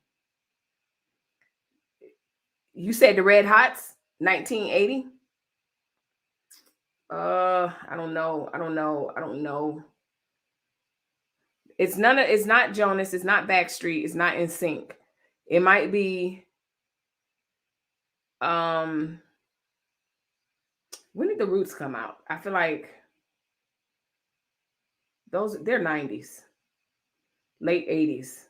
You said the Red Hots, 1980? I don't know. It's not Jonas, it's not Backstreet, it's not In Sync. It might be When did the Roots come out? I feel like they're 90s, late 80s.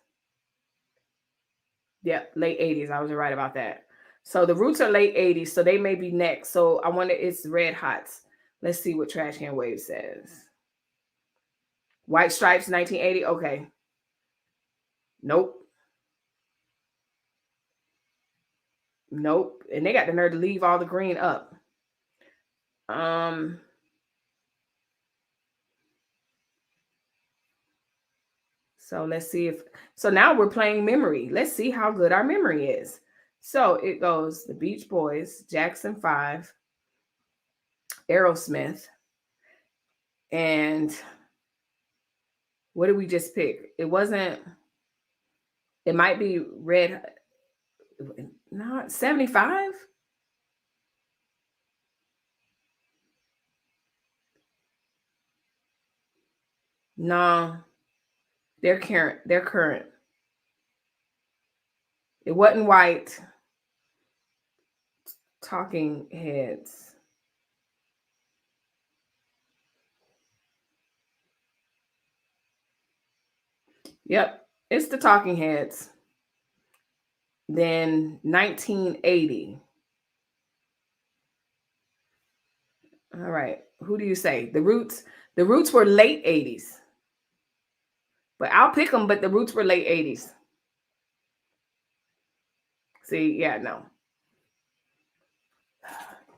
Yep, late 80s. I was right about that. So the Roots are late 80s, so they may be next. So I wonder, it's Red Hots. Let's see what Trash Can Wave says. White Stripes, 1980. Okay. Nope. Nope. And they got the nerve to leave all the green up. So let's see if, so now we're playing memory. Let's see how good our memory is. So it goes the Beach Boys, Jackson 5, Aerosmith, and what did we just pick? It wasn't, it might be Red, not 75? No, they're current. They're current. It wasn't White. Talking Heads. Yep, it's the Talking Heads. Then 1980. All right, who do you say? The Roots. The Roots were late 80s. But I'll pick them, but the Roots were late 80s. See, yeah, no.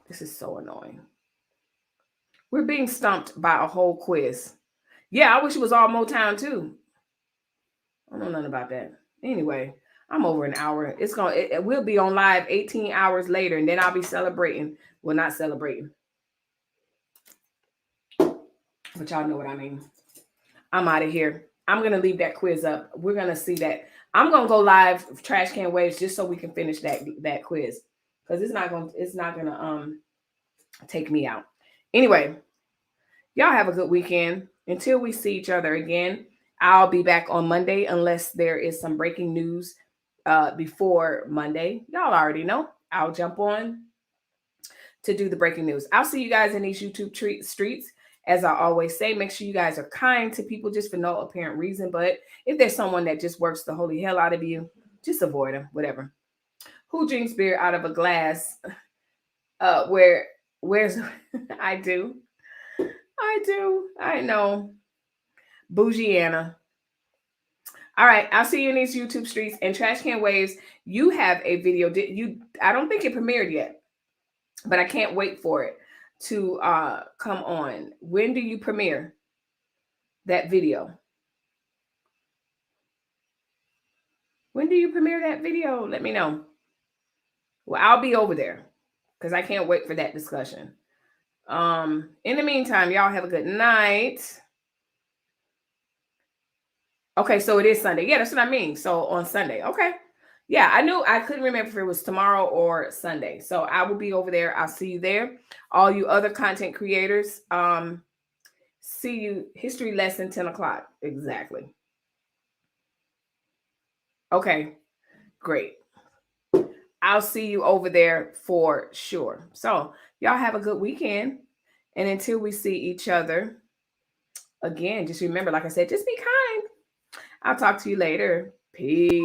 This is so annoying. We're being stumped by a whole quiz. Yeah, I wish it was all Motown too. I don't know nothing about that. Anyway, I'm over an hour. It will be on live 18 hours later, and then I'll be celebrating. Well, not celebrating. But y'all know what I mean. I'm out of here. I'm going to leave that quiz up. We're going to see that. I'm going to go live Trash Can Waves just so we can finish that quiz. Because it's not going to take me out. Anyway, y'all have a good weekend. Until we see each other again, I'll be back on Monday unless there is some breaking news before Monday. Y'all already know. I'll jump on to do the breaking news. I'll see you guys in these YouTube streets. As I always say, make sure you guys are kind to people just for no apparent reason. But if there's someone that just works the holy hell out of you, just avoid them, whatever. Who drinks beer out of a glass? Where's I do. I know. Bougiana. All right, I'll see you in these YouTube streets. And Trash Can Waves, you have a video. I don't think it premiered yet, but I can't wait for it to come on. When do you premiere that video? When do you premiere that video? Let me know. Well, I'll be over there because I can't wait for that discussion. In the meantime, y'all have a good night. Okay, so it is Sunday. Yeah, that's what I mean. So on Sunday. Okay. Yeah, I couldn't remember if it was tomorrow or Sunday. So I will be over there. I'll see you there. All you other content creators, see you. History lesson, 10 o'clock. Exactly. Okay, great. I'll see you over there for sure. So y'all have a good weekend. And until we see each other again, just remember, like I said, just be kind. I'll talk to you later. Peace.